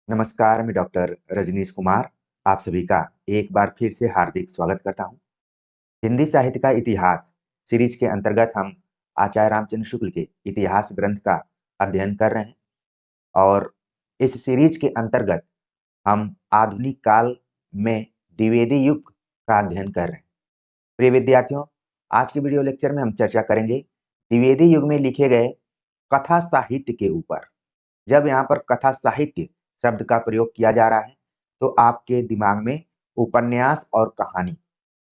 नमस्कार, मैं डॉक्टर रजनीश कुमार आप सभी का एक बार फिर से हार्दिक स्वागत करता हूं। हिंदी साहित्य का इतिहास सीरीज के अंतर्गत हम आचार्य रामचंद्र शुक्ल के इतिहास ग्रंथ का अध्ययन कर रहे हैं और इस सीरीज के अंतर्गत हम आधुनिक काल में द्विवेदी युग का अध्ययन कर रहे हैं। प्रिय विद्यार्थियों, आज के वीडियो लेक्चर में हम चर्चा करेंगे द्विवेदी युग में लिखे गए कथा साहित्य के ऊपर। जब यहाँ पर कथा साहित्य शब्द का प्रयोग किया जा रहा है तो आपके दिमाग में उपन्यास और कहानी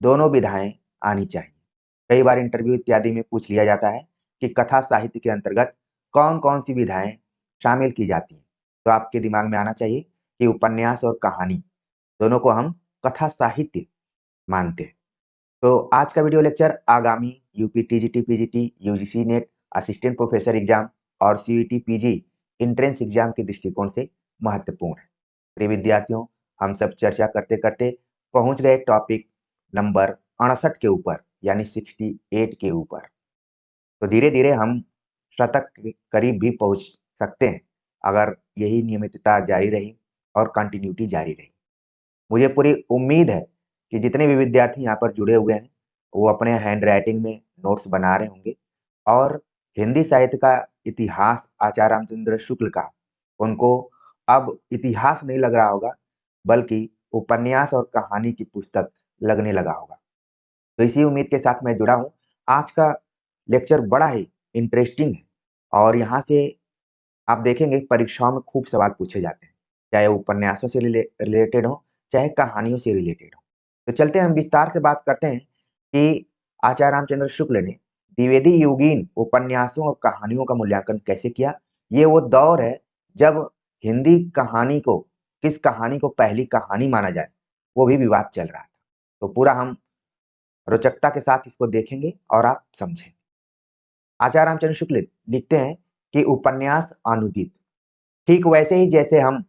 दोनों विधाएं आनी चाहिए। कई बार इंटरव्यू इत्यादि में पूछ लिया जाता है कि कथा साहित्य के अंतर्गत कौन कौन सी विधाएं शामिल की जाती हैं, तो आपके दिमाग में आना चाहिए कि उपन्यास और कहानी दोनों को हम कथा साहित्य मानते हैं। तो आज का वीडियो लेक्चर आगामी UP TGT PGT UGC net assistant professor exam और सीईटी पीजी एंट्रेंस एग्जाम के दृष्टिकोण से महत्वपूर्ण है। प्रिय विद्यार्थियों, हम सब चर्चा करते करते पहुंच गए टॉपिक नंबर 68 के ऊपर, यानी 68 के ऊपर। तो धीरे धीरे हम शतक के करीब भी पहुंच सकते हैं अगर यही नियमितता जारी रही और कंटिन्यूटी जारी रही। मुझे पूरी उम्मीद है कि जितने भी विद्यार्थी यहाँ पर जुड़े हुए हैं वो अपने हैंड राइटिंग में नोट्स बना रहे होंगे और हिंदी साहित्य का इतिहास आचार्य रामचंद्र शुक्ल का उनको अब इतिहास नहीं लग रहा होगा बल्कि उपन्यास और कहानी की पुस्तक लगने लगा होगा। तो इसी उम्मीद के साथ मैं जुड़ा हूँ। आज का लेक्चर बड़ा ही इंटरेस्टिंग है और यहाँ से आप देखेंगे परीक्षाओं में खूब सवाल पूछे जाते हैं, चाहे उपन्यासों से रिलेटेड हो चाहे कहानियों से रिलेटेड हो। तो चलते हैं, हम विस्तार से बात करते हैं कि आचार्य रामचंद्र शुक्ल ने द्विवेदी युगीन उपन्यासों और कहानियों का मूल्यांकन कैसे किया। ये वो दौर है जब हिंदी कहानी को, किस कहानी को पहली कहानी माना जाए, वो भी विवाद चल रहा था। तो पूरा हम रोचकता के साथ इसको देखेंगे और आप समझें। आचार्य रामचंद्र शुक्ल लिखते हैं कि उपन्यास अनुदित, ठीक वैसे ही जैसे हम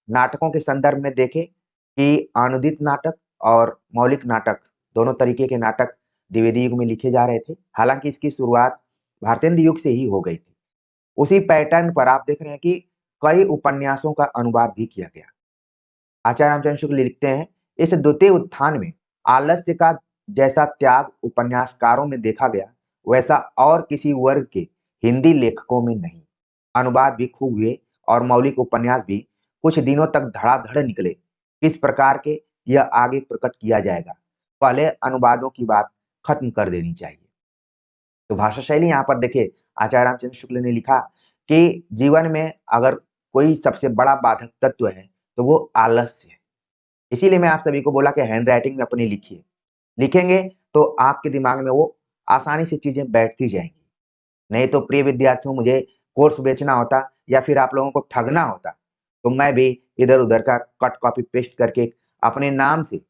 नाटकों के संदर्भ में देखें कि अनुदित नाटक और मौलिक नाटक दोनों तरीके के नाटक द्विवेदी युग में लिखे जा रहे थे। हालांकि इसकी शुरुआत भारतेंदु युग से ही हो गई थी। उसी पैटर्न पर आप देख रहे हैं कि कई उपन्यासों का अनुवाद भी किया गया। आचार्य रामचंद्र शुक्ल लिखते हैं, इस द्वितीय उत्थान में आलस्य का जैसा त्याग उपन्यासकारों में देखा गया वैसा और किसी वर्ग के हिंदी लेखकों में नहीं। अनुवाद भी खूब हुए और मौलिक उपन्यास भी कुछ दिनों तक धड़ाधड़ निकले। किस प्रकार के, यह आगे प्रकट किया जाएगा। पहले अनुवादों की बात खत्म कर देनी चाहिए। तो भाषा शैली यहाँ पर देखिए, आचार्य रामचंद्र शुक्ल ने लिखा कि जीवन में अगर कोई सबसे बड़ा बाधक तत्व है तो वो आलस्य है। इसीलिए मैं आप सभी को बोला कि हैंड राइटिंग में अपनी लिखिए। लिखेंगे तो आपके दिमाग में वो आसानी से चीजें बैठती जाएंगी। नहीं तो प्रिय विद्यार्थियों, मुझे कोर्स बेचना होता या फिर आप लोगों को ठगना होता तो मैं भी इधर उधर का कट कॉपी पेस्ट करके अपने नाम से,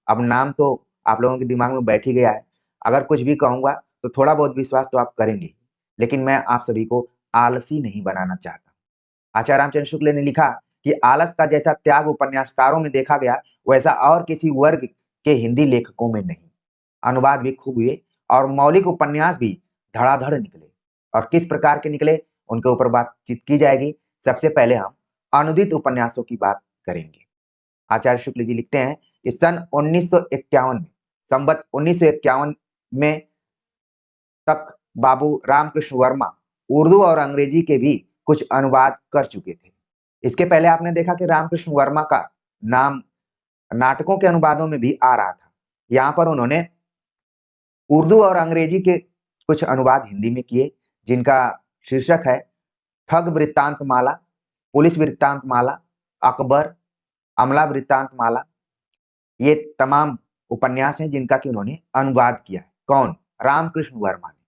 अब नाम तो आप लोगों के दिमाग में बैठ ही गया है, अगर कुछ भी कहूंगा तो थोड़ा बहुत विश्वास तो आप करेंगे, लेकिन मैं आप सभी को आलसी नहीं बनाना चाहता। आचार्य रामचंद्र शुक्ल ने लिखा कि आलस का जैसा त्याग उपन्यासकारों में देखा गया वैसा और किसी वर्ग के हिंदी लेखकों में नहीं। अनुवाद भी खूब हुए और मौलिक उपन्यास भी धड़ाधड़ निकले। और किस प्रकार के निकले उनके ऊपर बातचीत की जाएगी। सबसे पहले हम अनुदित उपन्यासों की बात करेंगे। आचार्य शुक्ल जी लिखते हैं कि सन 1951 में, संवत 1951 में तक बाबू रामकृष्ण वर्मा उर्दू और अंग्रेजी के भी कुछ अनुवाद कर चुके थे। इसके पहले आपने देखा कि रामकृष्ण वर्मा का नाम नाटकों के अनुवादों में भी आ रहा था। यहाँ पर उन्होंने उर्दू और अंग्रेजी के कुछ अनुवाद हिंदी में किए, जिनका शीर्षक है ठग वृत्तांत माला, पुलिस वृत्तांत माला, अकबर, अमला वृत्तांत माला। ये तमाम उपन्यास हैं जिनका कि उन्होंने अनुवाद किया है। कौन? रामकृष्ण वर्मा ने।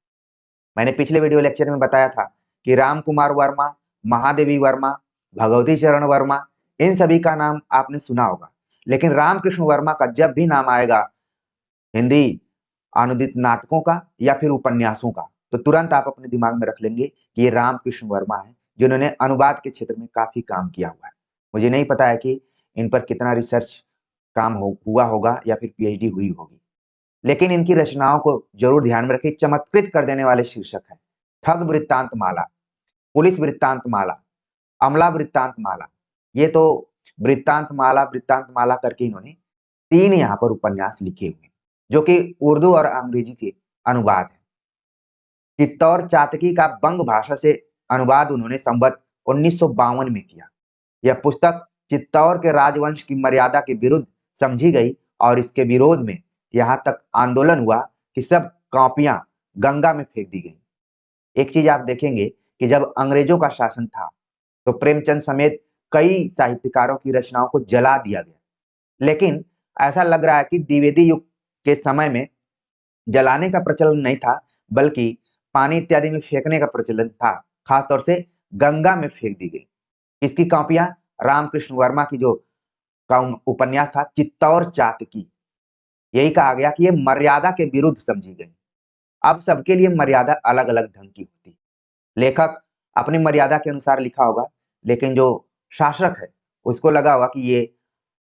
मैंने पिछले वीडियो लेक्चर में बताया था कि राम कुमार वर्मा, महादेवी वर्मा, भगवती चरण वर्मा, इन सभी का नाम आपने सुना होगा, लेकिन रामकृष्ण वर्मा का जब भी नाम आएगा हिंदी अनुदित नाटकों का या फिर उपन्यासों का, तो तुरंत आप अपने दिमाग में रख लेंगे कि ये रामकृष्ण वर्मा है, जिन्होंने अनुवाद के क्षेत्र में काफी काम किया हुआ है। मुझे नहीं पता है कि इन पर कितना रिसर्च काम हुआ होगा या फिर पीएचडी हुई होगी, लेकिन इनकी रचनाओं को जरूर ध्यान में रखिए। चमत्कृत कर देने वाले शीर्षक है। ठग वृत्तांत माला, पुलिस वृत्तांत माला, अमला वृत्तांत माला। ये तो वृत्तांत माला करके इन्होंने 3 यहाँ पर उपन्यास लिखे हुए हैं, जो कि उर्दू और अंग्रेजी के अनुवाद है। चित्तौर चातकी का बंग भाषा से अनुवाद उन्होंने संवत 1952 में किया। यह पुस्तक चित्तौर के राजवंश की मर्यादा के विरुद्ध समझी गई और इसके विरोध में यहाँ तक आंदोलन हुआ कि सब कॉपियां गंगा में फेंक दी गई। एक चीज आप देखेंगे कि जब अंग्रेजों का शासन था तो प्रेमचंद समेत कई साहित्यकारों की रचनाओं को जला दिया गया, लेकिन ऐसा लग रहा है कि द्विवेदी युग के समय में जलाने का प्रचलन नहीं था, बल्कि पानी इत्यादि में फेंकने का प्रचलन था। खासतौर से गंगा में फेंक दी गई। इसकी कॉपियां रामकृष्ण वर्मा की जो का उपन्यास था चित्तौर चातकी, यही कहा गया कि ये मर्यादा के विरुद्ध समझी गई। अब सबके लिए मर्यादा अलग अलग ढंग की होती। लेखक अपनी मर्यादा के अनुसार लिखा होगा, लेकिन जो शासक है उसको लगा होगा कि ये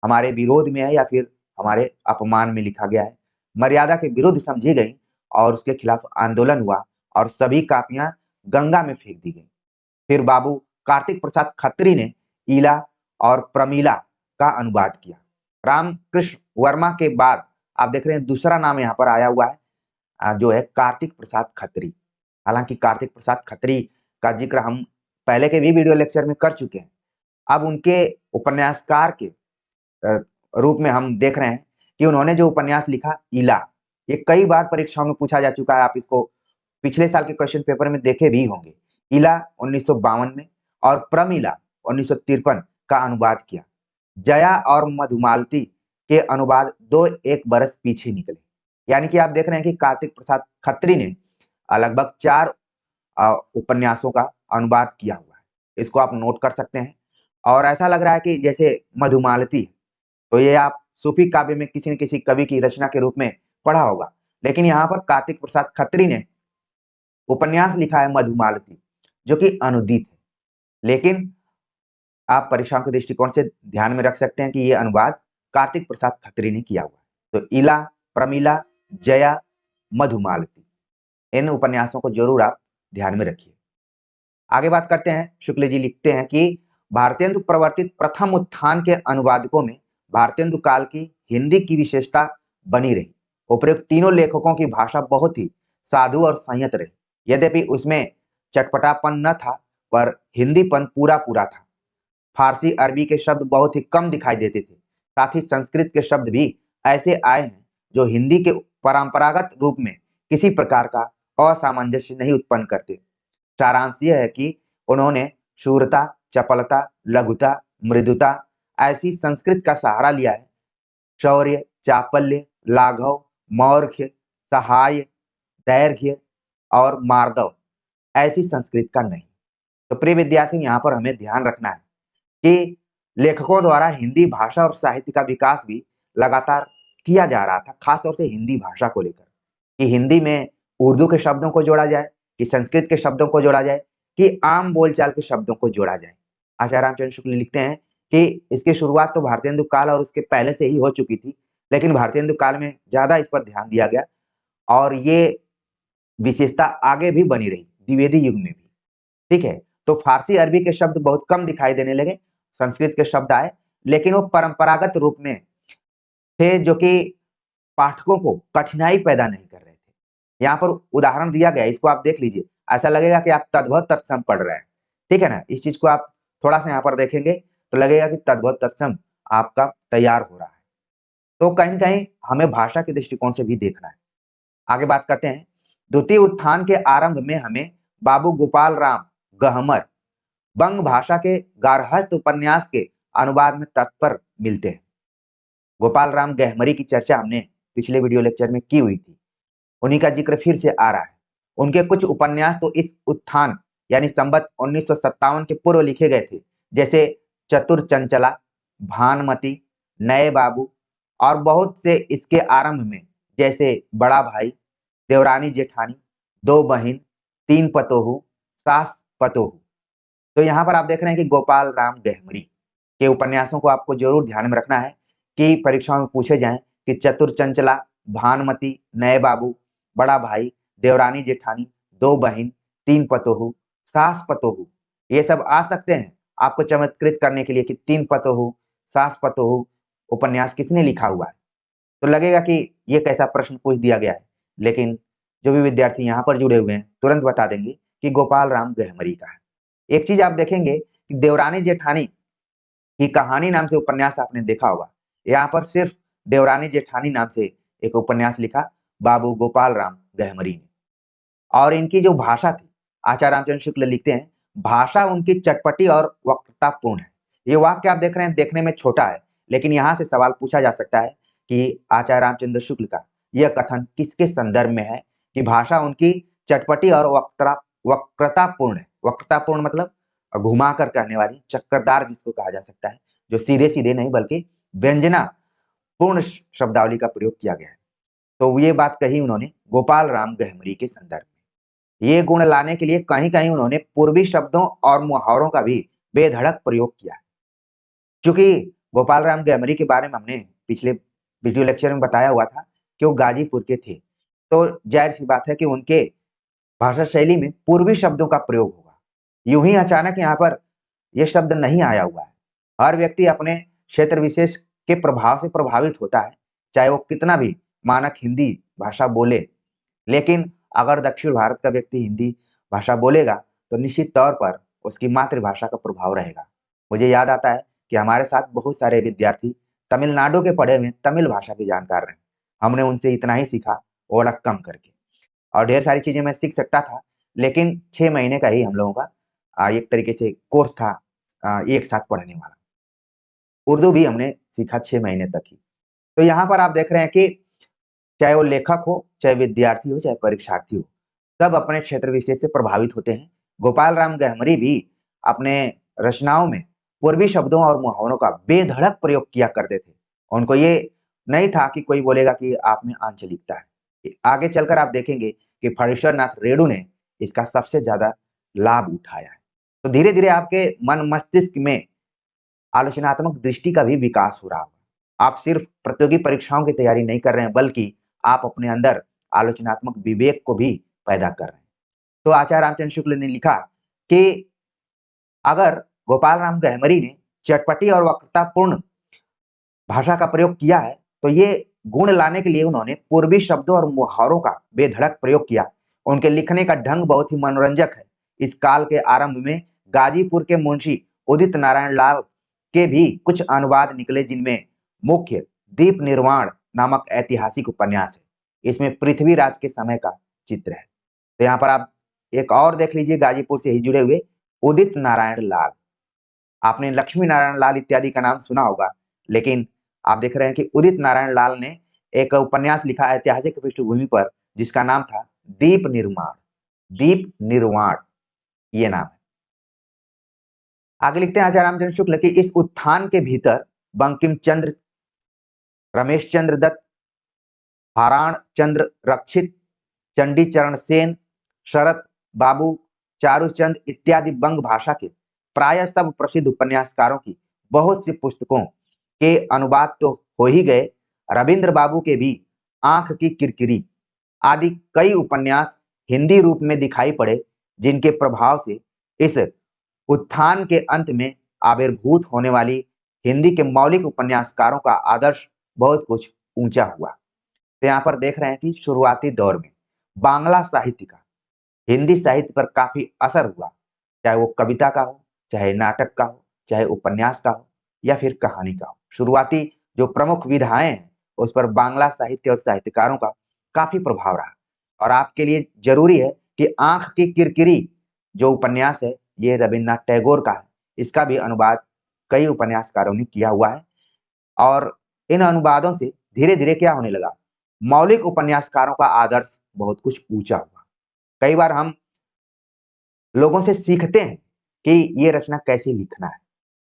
हमारे विरोध में है या फिर हमारे अपमान में लिखा गया है। मर्यादा के विरुद्ध समझी गई और उसके खिलाफ आंदोलन हुआ और सभी कापियां गंगा में फेंक दी गई। फिर बाबू कार्तिक प्रसाद खत्री ने ईला और प्रमीला का अनुवाद किया। रामकृष्ण वर्मा के बाद आप देख रहे हैं दूसरा नाम यहाँ पर आया हुआ है, जो है कार्तिक प्रसाद खत्री। हालांकि कार्तिक प्रसाद खत्री का जिक्र हम पहले के भी वीडियो लेक्चर में कर चुके हैं। अब उनके उपन्यासकार के रूप में हम देख रहे हैं कि उन्होंने जो उपन्यास लिखा ईला, ये कई बार परीक्षाओं में पूछा जा चुका है। आप इसको पिछले साल के क्वेश्चन पेपर में देखे भी होंगे। ईला 1952 में और प्रमीला 1953 का अनुवाद किया। जया और मधुमालती के अनुवाद 2-1 बरस पीछे निकले। यानी कि आप देख रहे हैं कि कार्तिक प्रसाद खत्री ने लगभग 4 उपन्यासों का अनुवाद किया हुआ है। इसको आप नोट कर सकते हैं। और ऐसा लग रहा है कि जैसे मधुमालती, तो ये आप सूफी काव्य में किसी न किसी कवि की रचना के रूप में पढ़ा होगा, लेकिन यहाँ पर कार्तिक प्रसाद खत्री ने उपन्यास लिखा है मधुमालती, जो कि अनुदित है। लेकिन आप परीक्षाओं के दृष्टिकोण से ध्यान में रख सकते हैं कि ये अनुवाद कार्तिक प्रसाद खत्री ने किया हुआ है। तो ईला, प्रमीला, जया, मधुमालती, इन उपन्यासों को जरूर आप ध्यान में रखिए। आगे बात करते हैं। शुक्ल जी लिखते हैं कि भारतेंदु प्रवर्तित प्रथम उत्थान के अनुवादकों में भारतेंदु काल की हिंदी की विशेषता बनी रही। उपयुक्त तीनों लेखकों की भाषा बहुत ही साधु और संयत रही। यद्यपि उसमें चटपटापन न था, पर हिंदीपन पूरा पूरा था। फारसी अरबी के शब्द बहुत ही कम दिखाई देते थे। साथ ही संस्कृत के शब्द भी ऐसे आए हैं जो हिंदी के परंपरागत रूप में किसी प्रकार का असामंजस्य नहीं उत्पन्न करते। सारांश यह है कि उन्होंने शूरता, चपलता, लघुता, मृदुता ऐसी संस्कृत का सहारा लिया है। शौर्य, चापल्य, लाघव, मौर्य, सहाय, दैर्घ्य और मार्दव ऐसी संस्कृत का नहीं। तो प्रिय विद्यार्थी, यहाँ पर हमें ध्यान रखना है कि लेखकों द्वारा हिंदी भाषा और साहित्य का विकास भी लगातार किया जा रहा था, खासतौर से हिंदी भाषा को लेकर, कि हिंदी में उर्दू के शब्दों को जोड़ा जाए, कि संस्कृत के शब्दों को जोड़ा जाए, कि आम बोलचाल के शब्दों को जोड़ा जाए। आचार्य रामचंद्र शुक्ल लिखते हैं कि इसकी शुरुआत तो भारतेंदु काल और उसके पहले से ही हो चुकी थी, लेकिन भारतेंदु काल में ज्यादा इस पर ध्यान दिया गया और ये विशेषता आगे भी बनी रही द्विवेदी युग में भी। ठीक है, तो फारसी अरबी के शब्द बहुत कम दिखाई देने लगे, संस्कृत के शब्द आए, लेकिन वो परंपरागत रूप में थे, जो कि पाठकों को कठिनाई पैदा नहीं कर रहे थे। यहाँ पर उदाहरण दिया गया, इसको आप देख लीजिए, ऐसा लगेगा कि आप तद्भव तत्सम पढ़ रहे हैं। ठीक है ना, इस चीज को आप थोड़ा सा यहाँ पर देखेंगे तो लगेगा कि तद्भव तत्सम आपका तैयार हो रहा है। तो कहीं कहीं हमें भाषा के दृष्टिकोण से भी देखना है। आगे बात करते हैं। द्वितीय उत्थान के आरंभ में हमें बाबू गोपाल राम गहमर बंग भाषा के गारहस्थ उपन्यास के अनुवाद में तत्पर मिलते हैं। गोपाल राम गहमरी की चर्चा हमने पिछले वीडियो लेक्चर में की हुई थी, उन्हीं का जिक्र फिर से आ रहा है। उनके कुछ उपन्यास तो इस उत्थान यानी संवत 1957 के पूर्व लिखे गए थे, जैसे चतुर चंचला, भानुमति, नए बाबू, और बहुत से इसके आरंभ में, जैसे बड़ा भाई, देवरानी जेठानी, दो बहन, तीन पतोहू, सास पतोहू। तो यहाँ पर आप देख रहे हैं कि गोपाल राम गहमरी के उपन्यासों को आपको जरूर ध्यान में रखना है कि परीक्षाओं में पूछे जाएं कि चतुर चंचला, भानुमति, नए बाबू, बड़ा भाई, देवरानी जेठानी, दो बहन, तीन पतोहू, सास पतोहू, ये सब आ सकते हैं आपको चमत्कृत करने के लिए कि तीन पतोहू, सास पतोहू उपन्यास किसने लिखा हुआ है? तो लगेगा कि ये कैसा प्रश्न पूछ दिया गया है, लेकिन जो भी विद्यार्थी यहाँ पर जुड़े हुए हैं तुरंत बता देंगे कि गोपाल राम गहमरी का है। एक चीज आप देखेंगे कि देवरानी जेठानी की कहानी नाम से उपन्यास आपने देखा होगा। यहाँ पर सिर्फ देवरानी जेठानी नाम से एक उपन्यास लिखा बाबू गोपाल राम गहमरी ने। और इनकी जो भाषा थी, आचार्य रामचंद्र शुक्ल लिखते हैं, भाषा उनकी चटपटी और वक्तापूर्ण है। ये वाक्य आप देख रहे हैं, देखने में छोटा है, लेकिन यहाँ से सवाल पूछा जा सकता है कि आचार्य रामचंद्र शुक्ल का यह कथन किसके संदर्भ में है कि भाषा उनकी चटपटी और वक्रतापूर्ण है। वक्रतापूर्ण मतलब घुमा कर कहने वाली, चक्करदार जिसको कहा जा सकता है, जो सीधे सीधे नहीं बल्कि व्यंजना पूर्ण शब्दावली का प्रयोग किया गया है। तो ये बात कही उन्होंने गोपाल राम गहमरी के संदर्भ में। ये गुण लाने के लिए कहीं कहीं उन्होंने पूर्वी शब्दों और मुहावरों का भी बेधड़क प्रयोग किया। क्योंकि गोपाल राम गहमरी के बारे में हमने पिछले वीडियो लेक्चर में बताया हुआ था कि वो गाजीपुर के थे, तो जाहिर सी बात है कि उनके भाषा शैली में पूर्वी शब्दों का प्रयोग होगा। यूं ही अचानक यहाँ पर यह शब्द नहीं आया हुआ है। हर व्यक्ति अपने क्षेत्र विशेष के प्रभाव से प्रभावित होता है, चाहे वो कितना भी मानक हिंदी भाषा बोले। लेकिन अगर दक्षिण भारत का व्यक्ति हिंदी भाषा बोलेगा तो निश्चित तौर पर उसकी मातृभाषा का प्रभाव रहेगा। मुझे याद आता है कि हमारे साथ बहुत सारे विद्यार्थी तमिलनाडु के पढ़े हुए तमिल भाषा के जानकार रहे। हमने उनसे इतना ही सीखा, ओलक्कम करके, और ढेर सारी चीजें मैं सीख सकता था, लेकिन 6 महीने का ही हम लोगों का एक तरीके से कोर्स था एक साथ पढ़ने वाला। उर्दू भी हमने सीखा 6 महीने तक ही। तो यहाँ पर आप देख रहे हैं कि चाहे वो लेखक हो, चाहे विद्यार्थी हो, चाहे परीक्षार्थी हो, सब अपने क्षेत्र विशेष से प्रभावित होते हैं। गोपाल राम गहमरी भी अपने रचनाओं में पूर्वी शब्दों और मुहावरों का बेधड़क प्रयोग किया करते थे। उनको ये नहीं था कि कोई बोलेगा कि आप में आंचलिकता है। आगे चलकर आप देखेंगे कि फणीश्वर नाथ रेणु ने इसका सबसे ज्यादा लाभ उठाया है। तो धीरे धीरे आपके मन मस्तिष्क में आलोचनात्मक दृष्टि का भी विकास हो रहा होगा। आप सिर्फ प्रतियोगी परीक्षाओं की तैयारी नहीं कर रहे हैं, बल्कि आप अपने अंदर आलोचनात्मक विवेक को भी पैदा कर रहे हैं। तो आचार्य रामचंद्र शुक्ल ने लिखा कि अगर गोपाल राम गहमरी ने चटपटी और वक्रतापूर्ण भाषा का प्रयोग किया है, तो ये गुण लाने के लिए उन्होंने पूर्वी शब्दों और मुहावरों का बेधड़क प्रयोग किया। उनके लिखने का ढंग बहुत ही मनोरंजक है। इस काल के आरंभ में गाजीपुर के मुंशी उदित नारायण लाल के भी कुछ अनुवाद निकले, जिनमें मुख्य दीप निर्वाण नामक ऐतिहासिक उपन्यास है। इसमें पृथ्वीराज के समय का चित्र है। तो यहाँ पर आप एक और देख लीजिए, गाजीपुर से ही जुड़े हुए उदित नारायण लाल। आपने लक्ष्मी नारायण लाल इत्यादि का नाम सुना होगा, लेकिन आप देख रहे हैं कि उदित नारायण लाल ने एक उपन्यास लिखा ऐतिहासिक पृष्ठभूमि पर, जिसका नाम था दीप निर्माण। दीप निर्वाण ये नाम है। आगे लिखते हैं आचार्य रामचंद्र शुक्ल कि इस उत्थान के भीतर बंकिम चंद्र, रमेश चंद्र दत्त, हाराण चंद्र रक्षित, चंडी चरण सेन, शरत बाबू, चारूचंद इत्यादि बंग भाषा के प्राय सब प्रसिद्ध उपन्यासकारों की बहुत सी पुस्तकों के अनुवाद तो हो ही गए। रविंद्र बाबू के भी आंख की किरकिरी आदि कई उपन्यास हिंदी रूप में दिखाई पड़े, जिनके प्रभाव से इस उत्थान के अंत में आविर्भूत होने वाली हिंदी के मौलिक उपन्यासकारों का आदर्श बहुत कुछ ऊंचा हुआ। तो यहाँ पर देख रहे हैं कि शुरुआती दौर में बांग्ला साहित्य का हिंदी साहित्य पर काफी असर हुआ, चाहे वो कविता का हो, चाहे नाटक का हो, चाहे उपन्यास का हो, या फिर कहानी का हो। शुरुआती जो प्रमुख विधाएं हैं उस पर बांग्ला साहित्य और साहित्यकारों का काफी प्रभाव रहा। और आपके लिए जरूरी है कि आंख की किरकिरी जो उपन्यास है ये रविन्द्रनाथ टैगोर का है। इसका भी अनुवाद कई उपन्यासकारों ने किया हुआ है, और इन अनुवादों से धीरे धीरे क्या होने लगा, मौलिक उपन्यासकारों का आदर्श बहुत कुछ ऊंचा हुआ। कई बार हम लोगों से सीखते हैं कि ये रचना कैसे लिखना है।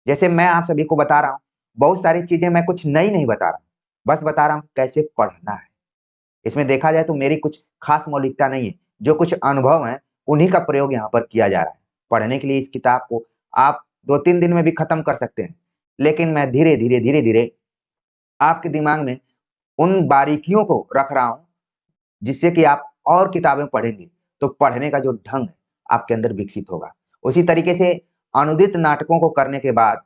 जैसे मैं आप सभी को बता रहा हूं, बहुत सारी चीजें मैं कुछ नई नहीं बता रहा, बस बता रहा हूं कैसे पढ़ना है। इसमें देखा जाए तो मेरी कुछ खास मौलिकता नहीं है, जो कुछ अनुभव है उन्हीं का प्रयोग यहाँ पर किया जा रहा है। पढ़ने के लिए इस किताब को आप 2-3 दिन में भी खत्म कर सकते हैं, लेकिन मैं धीरे धीरे आपके दिमाग में उन बारीकियों को रख रहा हूं, जिससे कि आप और किताबें पढ़ेंगे तो पढ़ने का जो ढंग आपके अंदर विकसित होगा। उसी तरीके से अनुदित नाटकों को करने के बाद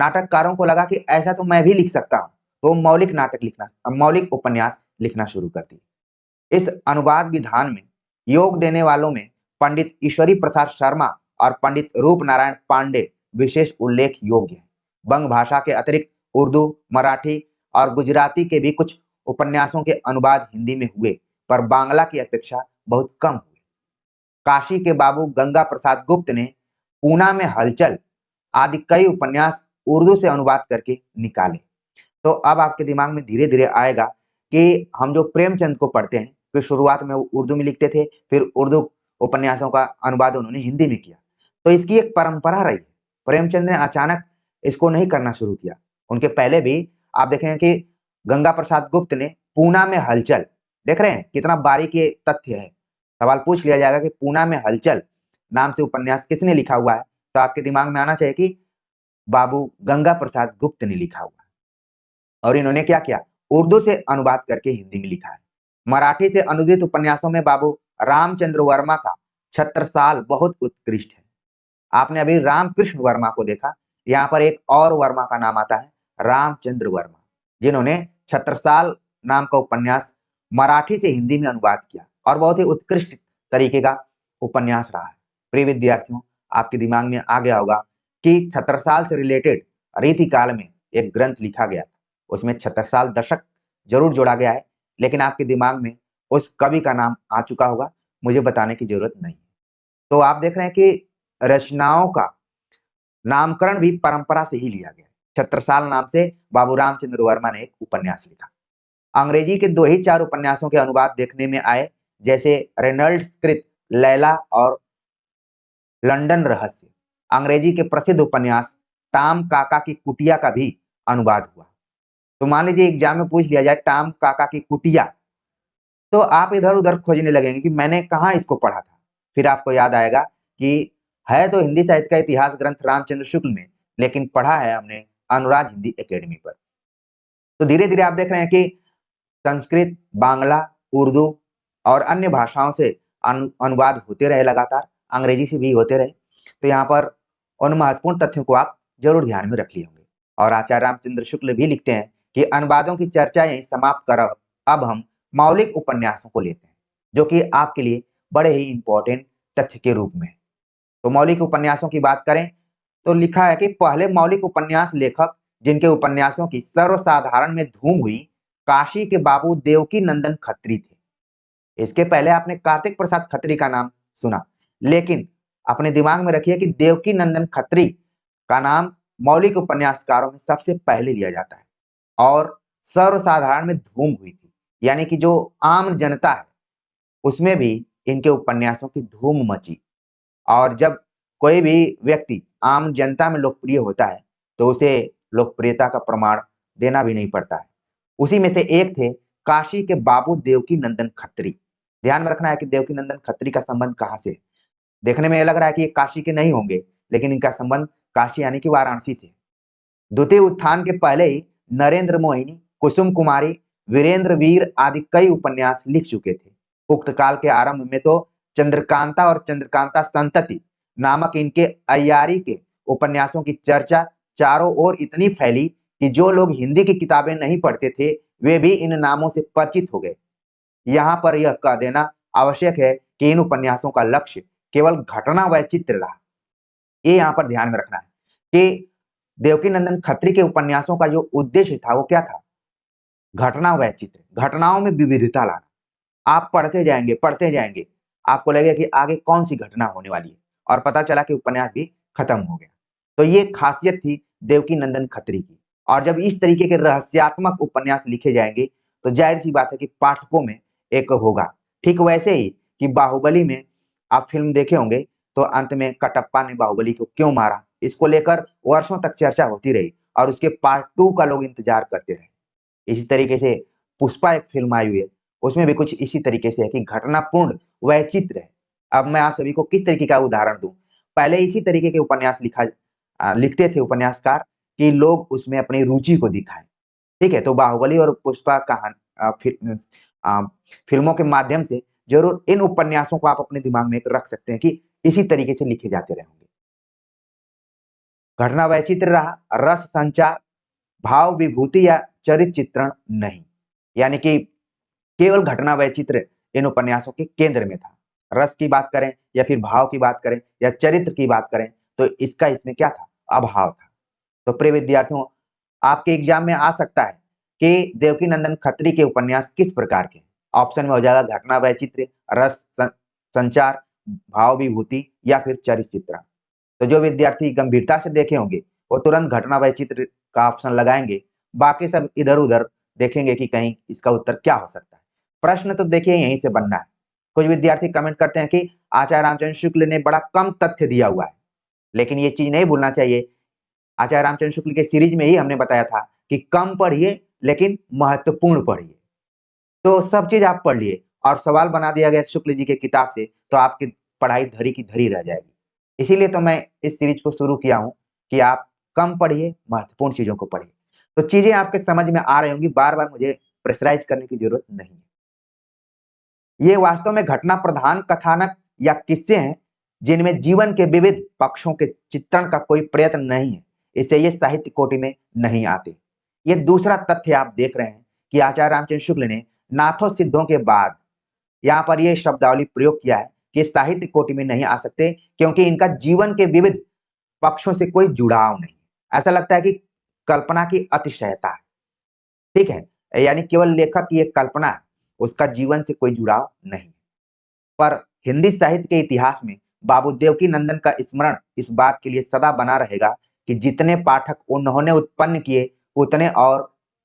नाटककारों को लगा कि ऐसा तो मैं भी लिख सकता हूँ, तो मौलिक उपन्यास लिखना शुरू कर दिए। इस अनुवाद विधान में योग देने वालों में पंडित ईश्वरी प्रसाद शर्मा और पंडित रूप नारायण पांडे विशेष उल्लेख योग्य हैं। बंग भाषा के अतिरिक्त उर्दू, मराठी और गुजराती के भी कुछ उपन्यासों के अनुवाद हिंदी में हुए, पर बांग्ला की अपेक्षा बहुत कम हुए। काशी के बाबू गंगा प्रसाद गुप्त ने पूना में हलचल आदि कई उपन्यास उर्दू से अनुवाद करके निकाले। तो अब आपके दिमाग में धीरे-धीरे आएगा कि हम जो प्रेमचंद को पढ़ते हैं, फिर शुरुआत में वो उर्दू में लिखते थे, फिर उर्दू उपन्यासों का अनुवाद उन्होंने हिंदी में किया। तो इसकी एक परंपरा रही है। प्रेमचंद ने अचानक इसको नहीं करना शुरू किया। उनके पहले भी आप देखेंगे कि गंगा प्रसाद गुप्त ने पूना में हलचल, देख रहे हैं कितना बारीकी तथ्य है। सवाल पूछ लिया जाएगा कि पूना में हलचल नाम से उपन्यास किसने लिखा हुआ है? तो आपके दिमाग में आना चाहिए कि बाबू गंगा प्रसाद गुप्त ने लिखा हुआ है। और इन्होंने क्या किया? उर्दू से अनुवाद करके हिंदी में लिखा है। मराठी से अनुदित उपन्यासों में बाबू रामचंद्र वर्मा का छत्रसाल बहुत उत्कृष्ट है। आपने अभी रामकृष्ण वर्मा को देखा, यहाँ पर एक और वर्मा का नाम आता है, रामचंद्र वर्मा, जिन्होंने छत्रसाल नाम का उपन्यास मराठी से हिंदी में अनुवाद किया और बहुत ही उत्कृष्ट तरीके का उपन्यास रहा है। प्रिय विद्यार्थियों, आपके दिमाग में आ गया होगा कि छत्रसाल से रिलेटेड रीतिकाल में एक ग्रंथ लिखा गया था। उसमें छत्रसाल दशक जरूर जोड़ा गया है, लेकिन आपके दिमाग में उस कवि का नाम आ चुका होगा, मुझे बताने की जरूरत नहीं। तो आप देख रहे हैं कि रचनाओं का नामकरण भी परंपरा से ही लिया गया है। छत्रसाल नाम से बाबू रामचंद्र वर्मा ने एक उपन्यास लिखा। अंग्रेजी के 2 ही 4 उपन्यासों के अनुवाद देखने में आए, जैसे रेनॉल्ड्स कृत लैला और लंदन रहस्य। अंग्रेजी के प्रसिद्ध उपन्यास टॉम काका की कुटिया का भी अनुवाद हुआ। तो मान लीजिए एग्जाम में पूछ लिया जाए टॉम काका की कुटिया, तो आप इधर-उधर खोजने लगेंगे कि मैंने कहाँ इसको पढ़ा था। फिर आपको याद आएगा कि है तो हिंदी साहित्य का इतिहास ग्रंथ रामचंद्र शुक्ल में, लेकिन पढ़ा है हमने अनुराग हिंदी एकेडमी पर। तो धीरे-धीरे आप देख रहे हैं कि संस्कृत, बांग्ला, उर्दू और अन्य भाषाओं से अनुवाद होते रहे लगातार, अंग्रेजी से भी होते रहे। तो यहाँ पर उन महत्वपूर्ण तथ्यों को आप जरूर ध्यान में रख लिए होंगे। और आचार्य रामचंद्र शुक्ल भी लिखते हैं कि अनुवादों की चर्चा यहीं समाप्त कर अब हम मौलिक उपन्यासों को लेते हैं, जो कि आपके लिए बड़े ही इंपॉर्टेंट तथ्य के रूप में है। तो मौलिक उपन्यासों की बात करें तो लिखा है कि पहले मौलिक उपन्यास लेखक जिनके उपन्यासों की सर्वसाधारण में धूम हुई, काशी के बाबू देवकी नंदन खत्री थे। इसके पहले आपने कार्तिक प्रसाद खत्री का नाम सुना, लेकिन अपने दिमाग में रखिए कि देवकी नंदन खत्री का नाम मौलिक उपन्यासकारों में सबसे पहले लिया जाता है और सर्वसाधारण में धूम हुई थी, यानी कि जो आम जनता है उसमें भी इनके उपन्यासों की धूम मची। और जब कोई भी व्यक्ति आम जनता में लोकप्रिय होता है, तो उसे लोकप्रियता का प्रमाण देना भी नहीं पड़ता है। उसी में से एक थे काशी के बाबू देवकी नंदन खत्री। ध्यान में रखना है कि देवकी नंदन खत्री का संबंध कहाँ से है। देखने में ये लग रहा है कि ये काशी के नहीं होंगे, लेकिन इनका संबंध काशी यानी कि वाराणसी से। द्वितीय उत्थान के पहले ही नरेंद्र मोहिनी, कुसुम कुमारी, वीरेंद्र वीर आदि कई उपन्यास लिख चुके थे। उक्त काल के आरंभ में तो चंद्रकांता और चंद्रकांता संतति नामक इनके अय्यारी के उपन्यासों की चर्चा चारों ओर इतनी फैली कि जो लोग हिंदी की किताबें नहीं पढ़ते थे, वे भी इन नामों से परिचित हो गए। यहाँ पर यह कह देना आवश्यक है कि इन उपन्यासों का लक्ष्य केवल घटना वैचित्र रहा। ये यहाँ पर ध्यान में रखना है कि देवकीनंदन खत्री के उपन्यासों का जो उद्देश्य था वो क्या था? घटना वैचित्र, घटनाओं में विविधता लाना। आप पढ़ते जाएंगे, आपको लगेगा कि आगे कौन सी घटना होने वाली है और पता चला कि उपन्यास भी खत्म हो गया। तो ये खासियत थी देवकीनंदन खत्री की। और जब इस तरीके के रहस्यात्मक उपन्यास लिखे जाएंगे, तो जाहिर सी बात है कि पाठकों में एक होगा। ठीक वैसे ही कि बाहुबली में आप फिल्म देखे होंगे, तो अंत में कटप्पा ने बाहुबली को क्यों मारा, इसको लेकर वर्षों तक चर्चा होती रही और उसके पार्ट 2 का लोग इंतजार करते रहे। इसी तरीके से पुष्पा एक फिल्म आई हुई है, उसमें भी कुछ इसी तरीके से है कि घटनापूर्ण वैचित्र है। अब मैं आप सभी को किस तरीके का उदाहरण दूं? पहले इसी तरीके के उपन्यास लिखते थे उपन्यासकार कि लोग उसमें अपनी रुचि को दिखाएं। ठीक है, तो बाहुबली और पुष्पा फिल्मों के माध्यम से जरूर इन उपन्यासों को आप अपने दिमाग में रख सकते हैं कि इसी तरीके से लिखे जाते रहेंगे। घटना वैचित्र रहा, रस संचार, भाव विभूति या चरित्र चित्रण नहीं। यानी कि केवल घटना वैचित्र इन उपन्यासों के केंद्र में था। रस की बात करें या फिर भाव की बात करें या चरित्र की बात करें तो इसका इसमें क्या था, अभाव था। तो प्रिय विद्यार्थियों, आपके एग्जाम में आ सकता है कि देवकीनंदन खत्री के उपन्यास किस प्रकार के। ऑप्शन में हो जाएगा घटना वैचित्र, रस संचार, भाव विभूति या फिर चरित्र चित्रण। तो जो विद्यार्थी गंभीरता से देखे होंगे वो तुरंत घटना वैचित्र का ऑप्शन लगाएंगे, बाकी सब इधर उधर देखेंगे कि कहीं इसका उत्तर क्या हो सकता है। प्रश्न तो देखिए यहीं से बनना है। कुछ विद्यार्थी कमेंट करते हैं कि आचार्य रामचंद्र शुक्ल ने बड़ा कम तथ्य दिया हुआ है, लेकिन ये चीज नहीं भूलना चाहिए। आचार्य रामचंद्र शुक्ल के सीरीज में ही हमने बताया था कि कम पढ़िए लेकिन महत्वपूर्ण पढ़िए। तो सब चीज आप पढ़ लिए और सवाल बना दिया गया शुक्ल जी के किताब से, तो आपकी पढ़ाई धरी की धरी रह जाएगी। इसीलिए तो मैं इस सीरीज को शुरू किया हूं कि आप कम पढ़िए, महत्वपूर्ण चीजों को पढ़िए। तो चीजें आपके समझ में आ रही होंगी, बार बार मुझे प्रेशराइज करने की जरूरत नहीं है। ये वास्तव में घटना प्रधान कथानक या किस्से हैं जिनमें जीवन के विविध पक्षों के चित्रण का कोई प्रयत्न नहीं है, इससे ये साहित्य कोटि में नहीं आते। ये दूसरा तथ्य आप देख रहे हैं कि आचार्य रामचंद्र शुक्ल ने नाथों सिद्धों के बाद यहाँ पर ये शब्दावली प्रयोग किया है कि साहित्य कोटि में नहीं आ सकते क्योंकि इनका जीवन के विविध पक्षों से कोई जुड़ाव नहीं। ऐसा लगता है कि कल्पना की अतिशयता है, ठीक है, यानी केवल लेखक की एक कल्पना है, उसका जीवन से कोई जुड़ाव नहीं। पर हिंदी साहित्य के इतिहास में बाबू देवकीनंदन का स्मरण इस बात के लिए सदा बना रहेगा कि जितने पाठक उन्होंने उत्पन्न किए उतने और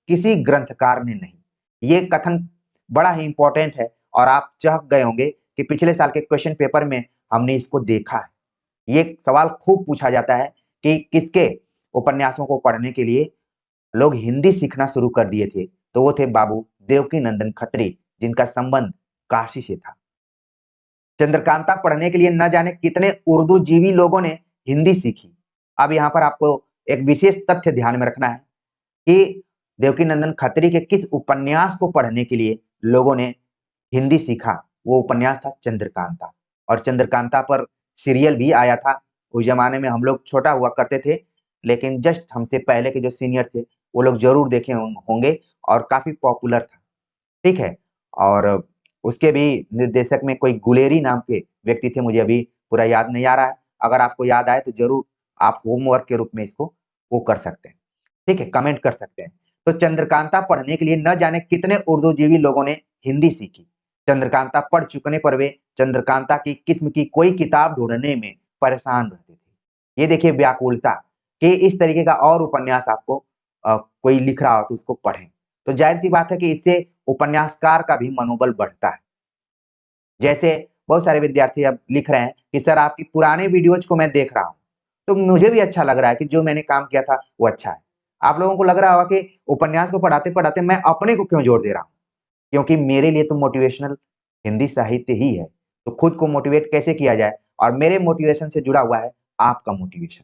किसी ग्रंथकार ने नहीं। ये कथन बड़ा ही इंपॉर्टेंट है और आप चहक गए होंगे कि पिछले साल के क्वेश्चन पेपर में हमने इसको देखा है। ये सवाल खूब पूछा जाता है कि किसके उपन्यासों को पढ़ने के लिए लोग हिंदी सीखना शुरू कर दिए थे, तो वो थे बाबू देवकीनंदन खत्री, जिनका संबंध काशी से था। चंद्रकांता पढ़ने के लिए न जाने कितने उर्दू जीवी लोगों ने हिंदी सीखी। अब यहाँ पर आपको एक विशेष तथ्य ध्यान में रखना है कि देवकीनंदन खत्री के किस उपन्यास को पढ़ने के लिए लोगों ने हिंदी सीखा। वो उपन्यास था चंद्रकांता, और चंद्रकांता पर सीरियल भी आया था। उस जमाने में हम लोग छोटा हुआ करते थे, लेकिन जस्ट हमसे पहले के जो सीनियर थे वो लोग जरूर देखे होंगे और काफी पॉपुलर था, ठीक है। और उसके भी निर्देशक में कोई गुलेरी नाम के व्यक्ति थे, मुझे अभी पूरा याद नहीं आ रहा है। अगर आपको याद आए तो जरूर आप होमवर्क के रूप में इसको वो कर सकते हैं, ठीक है, कमेंट कर सकते हैं। तो चंद्रकांता पढ़ने के लिए न जाने कितने उर्दूजीवी लोगों ने हिंदी सीखी। चंद्रकांता पढ़ चुकने पर वे चंद्रकांता की किस्म की कोई किताब ढूंढने में परेशान रहते थे। ये देखिए व्याकुलता कि इस तरीके का और उपन्यास आपको कोई लिख रहा हो तो उसको पढ़ें। तो जाहिर सी बात है कि इससे उपन्यासकार का भी मनोबल बढ़ता है। जैसे बहुत सारे विद्यार्थी अब लिख रहे हैं कि सर आपकी पुराने वीडियोज को मैं देख रहा हूँ, तो मुझे भी अच्छा लग रहा है कि जो मैंने काम किया था वो अच्छा है। आप लोगों को लग रहा होगा कि उपन्यास को पढ़ाते पढ़ाते मैं अपने को क्यों जोड़ दे रहा हूँ, क्योंकि मेरे लिए तो मोटिवेशनल हिंदी साहित्य ही है। तो खुद को मोटिवेट कैसे किया जाए, और मेरे मोटिवेशन से जुड़ा हुआ है आपका मोटिवेशन।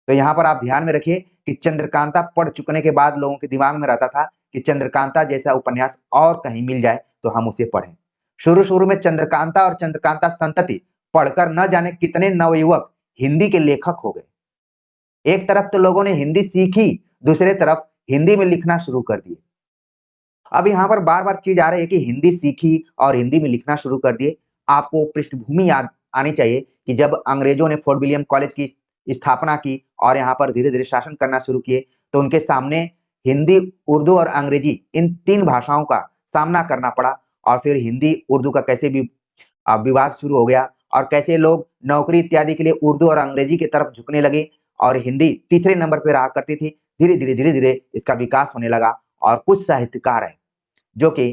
तो यहाँ पर आप ध्यान में रखिए कि चंद्रकांता पढ़ चुकने के बाद लोगों के दिमाग में रहता था कि चंद्रकांता जैसा उपन्यास और कहीं मिल जाए तो हम उसे पढ़ें। शुरू शुरू में चंद्रकांता और चंद्रकांता संतति पढ़कर न जाने कितने नवयुवक हिंदी के लेखक हो गए। एक तरफ तो लोगों ने हिंदी सीखी, दूसरे तरफ हिंदी में लिखना शुरू कर दिए। अब यहाँ पर बार बार चीज आ रही है कि हिंदी सीखी और हिंदी में लिखना शुरू कर दिए। आपको पृष्ठभूमि याद आनी चाहिए कि जब अंग्रेजों ने फोर्ट विलियम कॉलेज की स्थापना की और यहाँ पर धीरे धीरे शासन करना शुरू किए, तो उनके सामने हिंदी, उर्दू और अंग्रेजी इन तीन भाषाओं का सामना करना पड़ा। और फिर हिंदी उर्दू का कैसे भी विवाद शुरू हो गया और कैसे लोग नौकरी इत्यादि के लिए उर्दू और अंग्रेजी की तरफ झुकने लगे और हिंदी तीसरे नंबर पर रहा करती थी। धीरे धीरे इसका विकास होने लगा और कुछ साहित्यकार हैं जो कि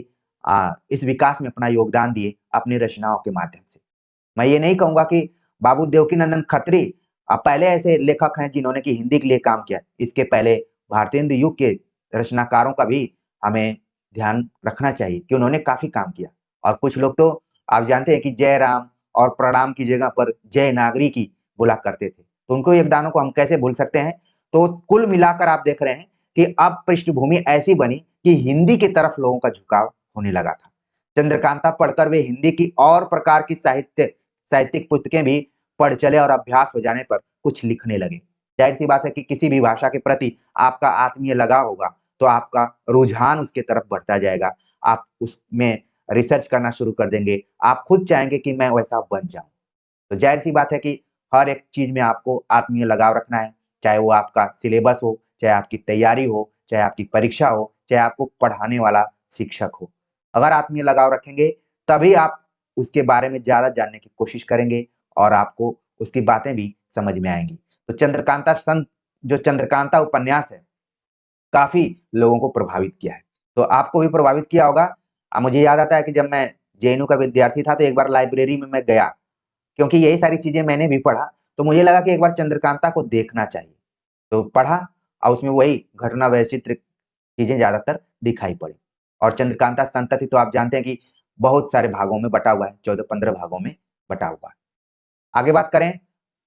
इस विकास में अपना योगदान दिए अपनी रचनाओं के माध्यम से। मैं ये नहीं कहूंगा कि बाबू देवकीनंदन खत्री पहले ऐसे लेखक हैं जिन्होंने कि हिंदी के लिए काम किया। इसके पहले भारतीय हिंदी युग के रचनाकारों का भी हमें ध्यान रखना चाहिए कि उन्होंने काफी काम किया। और कुछ लोग तो आप जानते हैं कि जय राम और प्रणाम की जगह पर जय नागरी की बोला करते थे, तो उनको योगदानों को हम कैसे भूल सकते हैं। तो कुल मिलाकर आप देख रहे हैं कि अब पृष्ठभूमि ऐसी बनी कि हिंदी की तरफ लोगों का झुकाव होने लगा था। चंद्रकांता पढ़कर वे हिंदी की और प्रकार की साहित्यिक पुस्तकें भी पढ़ चले और अभ्यास हो जाने पर कुछ लिखने लगे। ज़ाहिर-सी बात है कि किसी भी भाषा के प्रति आपका आत्मीय लगाव होगा, तो आपका रुझान उसके तरफ बढ़ता जाएगा। आप उसमें रिसर्च करना शुरू कर देंगे। आप खुद चाहेंगे कि मैं वैसा बन जाऊँ। तो ज़ाहिर-सी बात है कि हर एक चीज़ में आपको आत्मीय लगाव रखना है, चाहे वो आपका सिलेबस हो, चाहे आपकी तैयारी हो, चाहे आपकी परीक्षा हो, चाहे आपको पढ़ाने वाला शिक्षक हो। अगर आत्मीय लगाव रखेंगे, तभी आप उसके बारे में ज़्यादा जानने की कोशिश करेंगे और आपको उसकी बातें भी समझ में आएँगी। तो जो चंद्रकांता उपन्यास है, काफ़ी लोगों को प्रभावित किया है। तो आपको भी प्रभावित किया होगा। मुझे याद आता है कि जब मैं जेएनयू का विद्यार्थी था, तो एक बार लाइब्रेरी में मैं गया, क्योंकि यही सारी चीज़ें मैंने भी पढ़ा, तो मुझे लगा कि एक बार चंद्रकांता को देखना चाहिए। तो पढ़ा और उसमें वही घटना वैचित्र चीज़ें ज़्यादातर दिखाई पड़ी। और चंद्रकांता संतति तो आप जानते हैं कि बहुत सारे भागों में बँटा हुआ है, 14-15 भागों में बँटा हुआ है। आगे बात करें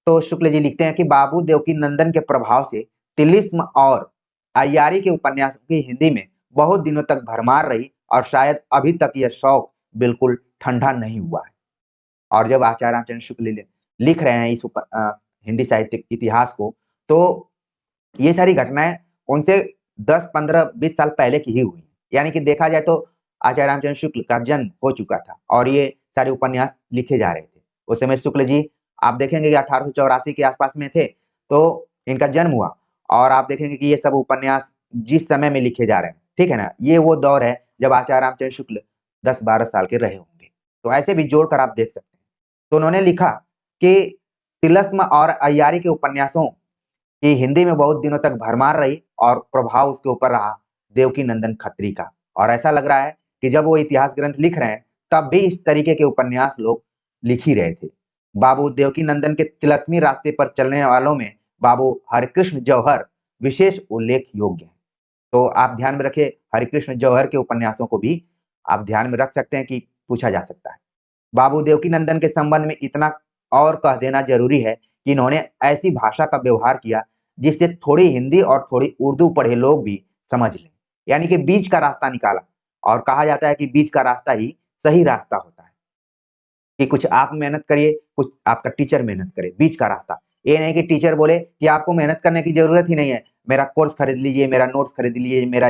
तो शुक्ल जी लिखते हैं कि बाबू देवकीनंदन के प्रभाव से तिलिस्म और अय्यारी के उपन्यासों की हिंदी में बहुत दिनों तक भरमार रही और शायद अभी तक यह शौक बिल्कुल ठंडा नहीं हुआ है। और जब आचार्य रामचंद्र शुक्ल लिख रहे हैं हिंदी साहित्य इतिहास को, तो ये सारी घटनाएँ उनसे 10, 15, 20 साल पहले की ही हुई हैं। यानी कि देखा जाए तो आचार्य रामचंद्र शुक्ल का जन्म हो चुका था और ये सारे उपन्यास लिखे जा रहे थे। उस समय शुक्ल जी आप देखेंगे कि 1884 के आसपास में थे, तो इनका जन्म हुआ और आप देखेंगे कि ये सब उपन्यास जिस समय में लिखे जा रहे हैं, ठीक है ना? ये वो दौर है जब आचार्य रामचंद्र शुक्ल 10-12 साल के रहे होंगे। तो ऐसे भी जोड़कर आप देख सकते हैं। तो उन्होंने लिखा कि तिलस्म और अय्यारी के उपन्यासों की हिंदी में बहुत दिनों तक भरमार रही और प्रभाव उसके ऊपर रहा देवकीनंदन खत्री का। और ऐसा लग रहा है कि जब वो इतिहास ग्रंथ लिख रहे हैं, तब भी इस तरीके के उपन्यास लोग लिख ही रहे थे। बाबू देवकीनंदन के तिलस्मी रास्ते पर चलने वालों में बाबू हरिकृष्ण जौहर विशेष उल्लेख योग्य हैं। तो आप ध्यान में रखिए, हरिकृष्ण जौहर के उपन्यासों को भी आप ध्यान में रख सकते हैं कि पूछा जा सकता है। बाबू देवकीनंदन के संबंध में इतना और कह देना ज़रूरी है कि इन्होंने ऐसी भाषा का व्यवहार किया, जिससे थोड़ी हिंदी और थोड़ी उर्दू पढ़े लोग भी समझ लें। यानी कि बीच का रास्ता निकाला और कहा जाता है कि बीच का रास्ता ही सही रास्ता होता है, कि कुछ आप मेहनत करिए, कुछ आपका टीचर मेहनत करे, बीच का रास्ता। ये नहीं कि टीचर बोले कि आपको मेहनत करने की ज़रूरत ही नहीं है, मेरा कोर्स खरीद लीजिए, मेरा नोट्स खरीद लीजिए, मेरा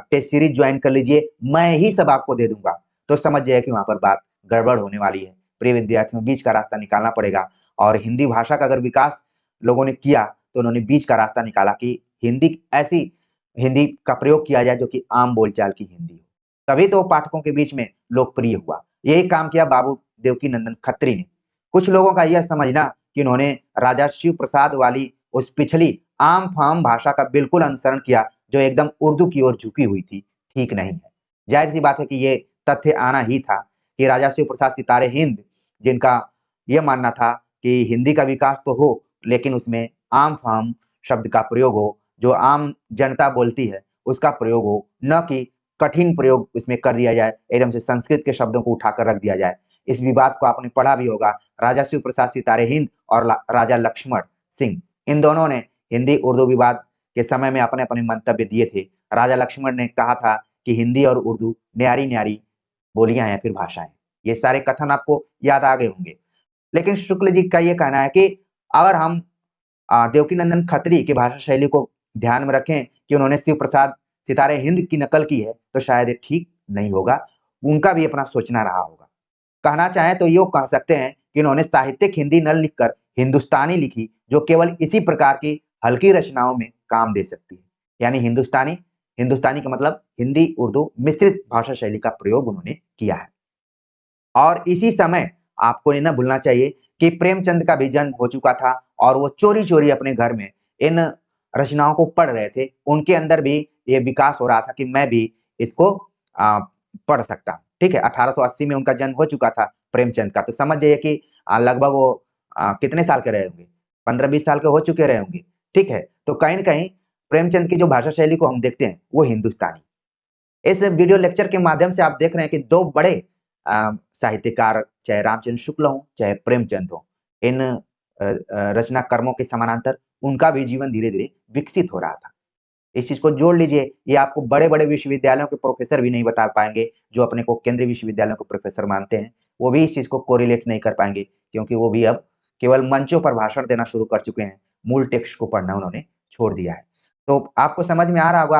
टेस्ट सीरीज़ जॉइन कर लीजिए, मैं ही सब आपको दे दूँगा। तो समझ जाइए कि वहाँ पर बात गड़बड़ होने वाली है। प्रिय विद्यार्थियों, बीच का रास्ता निकालना पड़ेगा और हिंदी भाषा का अगर विकास लोगों ने किया, तो उन्होंने बीच का रास्ता निकाला कि ऐसी हिंदी का प्रयोग किया जाए जो कि आम बोलचाल की हिंदी हो। तभी तो पाठकों के बीच में लोकप्रिय हुआ। यही काम किया बाबू देवकीनंदन खत्री ने। कुछ लोगों का यह समझना कि उन्होंने राजा शिव प्रसाद वाली उस पिछली आम-फाम भाषा का बिल्कुल अनुसरण किया, जो एकदम उर्दू की ओर झुकी हुई थी, ठीक नहीं है। ज़ाहिर-सी बात है कि ये तथ्य आना ही था कि राजा शिव प्रसाद सितारे हिंद, जिनका ये मानना था कि हिंदी का विकास तो हो, लेकिन उसमें आम-फाम शब्द का प्रयोग हो, जो आम जनता बोलती है, उसका प्रयोग हो, न कि कठिन प्रयोग इसमें कर दिया जाए, एकदम से संस्कृत के शब्दों को उठाकर रख दिया जाए। इस विवाद को आपने पढ़ा भी होगा, राजा शिव प्रसाद सितारे हिंद और राजा लक्ष्मण सिंह, इन दोनों ने हिंदी-उर्दू विवाद के समय में अपने-अपने मंतव्य दिए थे। राजा लक्ष्मण ने कहा था कि हिंदी और उर्दू न्यारी-न्यारी बोलियाँ हैं या फिर भाषाएँ। ये सारे कथन आपको याद आ गए होंगे। लेकिन शुक्ल जी का ये कहना है कि अगर हम देवकीनंदन खत्री की भाषा शैली को ध्यान में रखें कि उन्होंने शिव प्रसाद सितारे हिंद की नकल की है, तो शायद ये ठीक नहीं होगा। उनका भी अपना सोचना रहा होगा। कहना चाहें तो यूँ कह सकते हैं कि इन्होंने साहित्यिक हिंदी न लिखकर हिंदुस्तानी लिखी, जो केवल इसी प्रकार की हल्की रचनाओं में काम दे सकती है। यानी हिंदुस्तानी हिंदुस्तानी का मतलब हिंदी-उर्दू मिश्रित भाषा शैली का प्रयोग उन्होंने किया है। और इसी समय आपको ये ना भूलना चाहिए कि प्रेमचंद का भी जन्म हो चुका था और वो चोरी-चोरी अपने घर में इन रचनाओं को पढ़ रहे थे। उनके अंदर भी ये विकास हो रहा था कि मैं भी इसको अ, पढ़ सकता हूँ। ठीक है? 1880 में उनका जन्म हो चुका था प्रेमचंद का। तो समझ जाइए कि लगभग वो कितने साल के रहे होंगे? 15-20 साल के हो चुके रहे होंगे। ठीक है? तो कहीं न कहीं प्रेमचंद की जो भाषा शैली को हम देखते हैं, वो हिंदुस्तानी। इस वीडियो लेक्चर के माध्यम से आप देख रहे हैं कि 2 बड़े साहित्यकार चाहे रामचंद्र शुक्ल हों, चाहे प्रेमचंद हों, इन रचना कर्मों के समानांतर उनका भी जीवन धीरे-धीरे विकसित हो रहा था। इस चीज़ को जोड़ लीजिए, ये आपको बड़े-बड़े विश्वविद्यालयों के प्रोफ़ेसर भी नहीं बता पाएँगे, जो अपने को केंद्रीय विश्वविद्यालयों के प्रोफ़ेसर मानते हैं। वो भी इस चीज़ को कोरिलेट नहीं कर पाएँगे, क्योंकि वो भी अब केवल मंचों पर भाषण देना शुरू कर चुके हैं। मूल टेक्स्ट को पढ़ना उन्होंने छोड़ दिया है। तो आपको समझ में आ रहा होगा,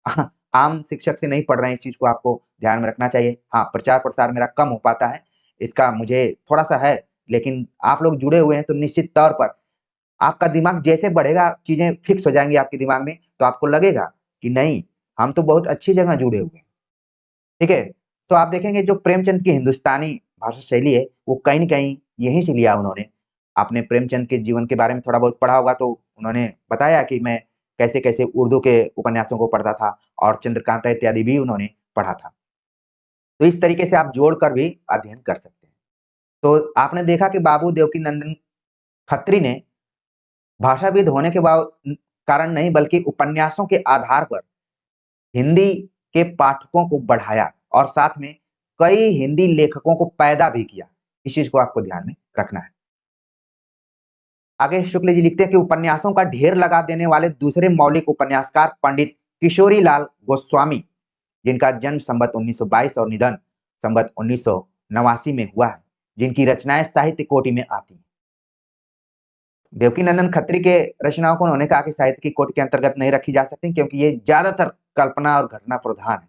आप आम शिक्षक से नहीं पढ़ रहे हैं, इस चीज़ को आपको ध्यान में रखना चाहिए। हाँ, प्रचार-प्रसार मेरा कम हो पाता है, इसका मुझे थोड़ा-सा है, लेकिन आप लोग जुड़े हुए हैं तो निश्चित तौर पर आपका दिमाग जैसे बढ़ेगा, चीज़ें फिक्स हो जाएँगी आपके दिमाग में, तो आपको लगेगा कि नहीं, हम तो बहुत अच्छी जगह जुड़े हुए हैं। ठीक है? तो आप देखेंगे जो प्रेमचंद की हिंदुस्तानी भाषा शैली है, वो कहीं न कहीं यहीं से लिया उन्होंने। आपने प्रेमचंद के जीवन के बारे में थोड़ा बहुत पढ़ा होगा, तो उन्होंने बताया कि मैं कैसे-कैसे उर्दू के उपन्यासों को पढ़ता था और चंद्रकांता इत्यादि भी उन्होंने पढ़ा था। तो इस तरीके से आप जोड़कर भी अध्ययन कर सकते हैं। तो आपने देखा कि बाबू देवकीनंदन खत्री ने भाषाविद होने के कारण नहीं, बल्कि उपन्यासों के आधार पर हिंदी के पाठकों को बढ़ाया और साथ में कई हिंदी लेखकों को पैदा भी किया। इस चीज़ को आपको ध्यान में रखना है। आगे शुक्ल जी लिखते हैं कि उपन्यासों का ढेर लगा देने वाले दूसरे मौलिक उपन्यासकार पंडित किशोरीलाल गोस्वामी, जिनका जन्म संवत 1922 और निधन संवत 1989 में हुआ है, जिनकी रचनाएं साहित्य कोटि में आती हैं। देवकीनंदन खत्री के रचनाओं को उन्होंने कहा कि साहित्य की कोटि के अंतर्गत नहीं रखी जा सकती, क्योंकि ये ज्यादातर कल्पना और घटना प्रधान है।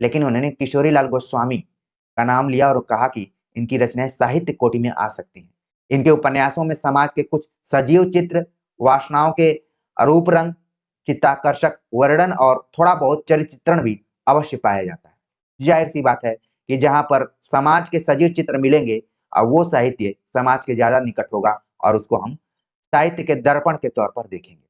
लेकिन उन्होंने किशोरीलाल गोस्वामी का नाम लिया और कहा कि इनकी रचनाएं साहित्य कोटि में आ सकती हैं। इनके उपन्यासों में समाज के कुछ सजीव चित्र, वासनाओं के अरूप रंग, चित्ताकर्षक वर्णन और थोड़ा बहुत चरित्र चित्रण भी अवश्य पाया जाता है। जाहिर सी बात है कि जहां पर समाज के सजीव चित्र मिलेंगे, वो साहित्य समाज के ज्यादा निकट होगा और उसको हम साहित्य के दर्पण के तौर पर देखेंगे।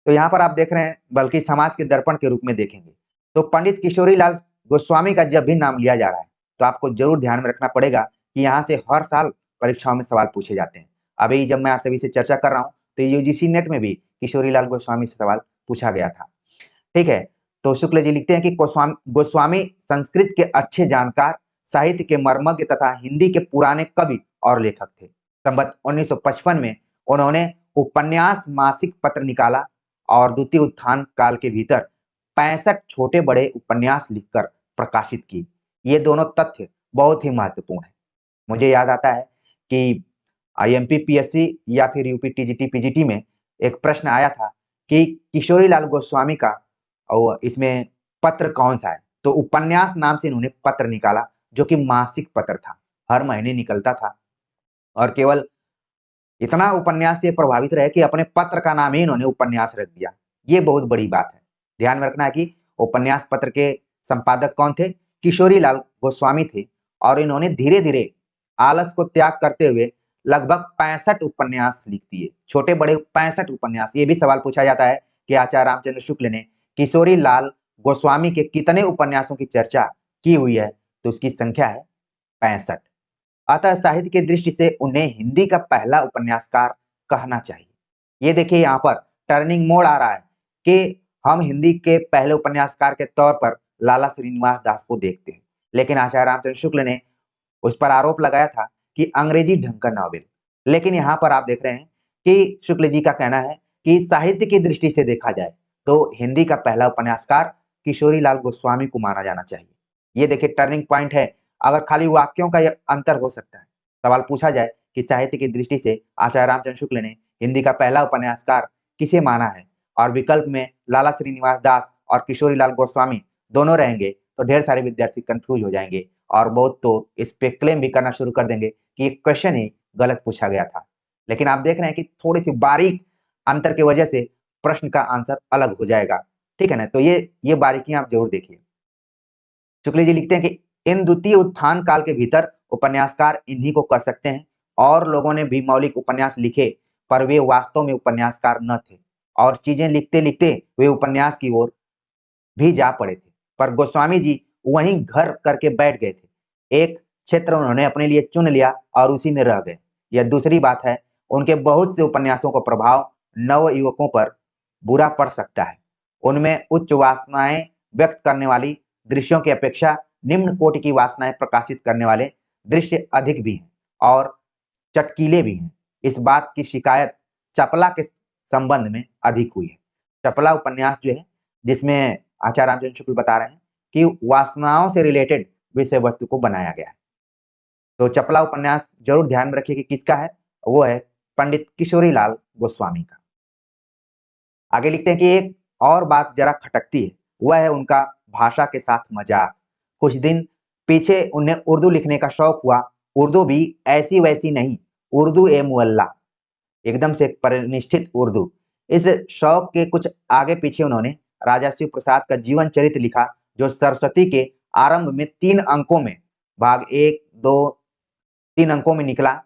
तो यहाँ पर आप देख रहे हैं, बल्कि समाज के दर्पण के रूप में देखेंगे। तो पंडित किशोरीलाल गोस्वामी का जब भी नाम लिया जा रहा है, तो आपको जरूर ध्यान में रखना पड़ेगा कि यहाँ से हर साल परीक्षाओं में सवाल पूछे जाते हैं। अभी जब मैं आप सभी से चर्चा कर रहा हूँ, तो यूजीसी नेट में भी किशोरीलाल गोस्वामी से सवाल पूछा गया था। ठीक है? तो शुक्ल जी लिखते हैं कि गोस्वामी गोस्वामी संस्कृत के अच्छे जानकार, साहित्य के मर्मज्ञ तथा हिंदी के पुराने कवि और लेखक थे। संवत 1955 में उन्होंने उपन्यास मासिक पत्र निकाला और द्वितीय उत्थान काल के भीतर 65 छोटे बड़े उपन्यास लिखकर प्रकाशित किए। ये दोनों तथ्य बहुत ही महत्वपूर्ण है। मुझे याद आता है कि आईएमपी-पीएससी या फिर यूपी टीजीटी पीजीटी में एक प्रश्न आया था कि किशोरीलाल गोस्वामी का इसमें पत्र कौन सा है? तो उपन्यास नाम से इन्होंने पत्र निकाला, जो कि मासिक पत्र था, हर महीने निकलता था और केवल इतना उपन्यास से प्रभावित रहे कि अपने पत्र का नाम ही इन्होंने उपन्यास रख दिया। ये बहुत बड़ी बात है। ध्यान में रखना है कि उपन्यास पत्र के संपादक कौन थे? किशोरीलाल गोस्वामी थे और इन्होंने धीरे-धीरे आलस को त्याग करते हुए लगभग 65 उपन्यास लिख दिए। छोटे-बड़े 65 उपन्यास। ये भी सवाल पूछा जाता है कि आचार्य रामचंद्र शुक्ल ने किशोरीलाल गोस्वामी के कितने उपन्यासों की चर्चा की हुई है? तो उसकी संख्या है 65। अतः साहित्य की दृष्टि से उन्हें हिंदी का पहला उपन्यासकार कहना चाहिए। ये देखिए यहाँ पर टर्निंग मोड़ आ रहा है कि हम हिंदी के पहले उपन्यासकार के तौर पर लाला श्रीनिवास दास को देखते हैं। लेकिन आचार्य रामचंद्र शुक्ल ने उस पर आरोप लगाया था कि अंग्रेजी ढंग का नॉवेल। लेकिन यहाँ पर आप देख रहे हैं कि शुक्ल जी का कहना है कि साहित्य की दृष्टि से देखा जाए तो हिंदी का पहला उपन्यासकार किशोरीलाल गोस्वामी को माना जाना चाहिए। ये देखिए टर्निंग पॉइंट है। अगर खाली वाक्यों का ये अंतर हो सकता है, सवाल पूछा जाए कि साहित्य की दृष्टि से आचार्य रामचंद्र शुक्ल ने हिंदी का पहला उपन्यासकार किसे माना है और विकल्प में लाला श्रीनिवास दास और किशोरीलाल गोस्वामी दोनों रहेंगे, तो ढेर सारे विद्यार्थी कंफ्यूज हो जाएंगे और बहुत तो इस पे क्लेम भी करना शुरू कर देंगे कि ये क्वेश्चन ही गलत पूछा गया था। लेकिन आप देख रहे हैं कि थोड़ी-सी बारीक अंतर की वजह से प्रश्न का आंसर अलग हो जाएगा। ठीक है ना? तो ये बारीकियाँ आप ज़रूर देखिए। शुक्ल जी लिखते हैं कि इन द्वितीय उत्थान काल के भीतर उपन्यासकार इन्हीं को कर सकते हैं। और लोगों ने भी मौलिक उपन्यास लिखे, पर वे वास्तव में उपन्यासकार न थे और चीजें लिखते-लिखते वे उपन्यास की ओर भी जा पड़े थे। पर गोस्वामी जी वहीं घर करके बैठ गए थे। एक क्षेत्र उन्होंने अपने लिए चुन लिया और उसी में रह गए। यह दूसरी बात है, उनके बहुत से उपन्यासों का प्रभाव नवयुवकों पर बुरा पड़ सकता है। उनमें उच्च वासनाएं व्यक्त करने वाली दृश्यों की अपेक्षा निम्न कोटि की वासनाएं प्रकाशित करने वाले दृश्य अधिक भी हैं और चटकीले भी हैं। इस बात की शिकायत चपला के संबंध में अधिक हुई है। चपला उपन्यास जो है, जिसमें आचार्य रामचंद्र शुक्ल बता रहे हैं कि वासनाओं से रिलेटेड विषय वस्तु को बनाया गया है। तो चपला उपन्यास जरूर ध्यान में रखिए कि किसका है, वो है पंडित किशोरीलाल गोस्वामी का। आगे लिखते हैं कि एक और बात जरा खटकती है, वह है उनका भाषा के साथ मजाक। कुछ दिन पीछे उन्हें उर्दू लिखने का शौक हुआ, उर्दू भी ऐसी वैसी नहीं, उर्दू ए मुअल्ला, एकदम से परिनिष्ठित उर्दू। इस शौक के कुछ आगे पीछे उन्होंने राजा शिव प्रसाद का जीवन चरित्र लिखा, जो सरस्वती के आरंभ में 3 अंकों में, भाग 1, 2, 3 अंकों में निकला।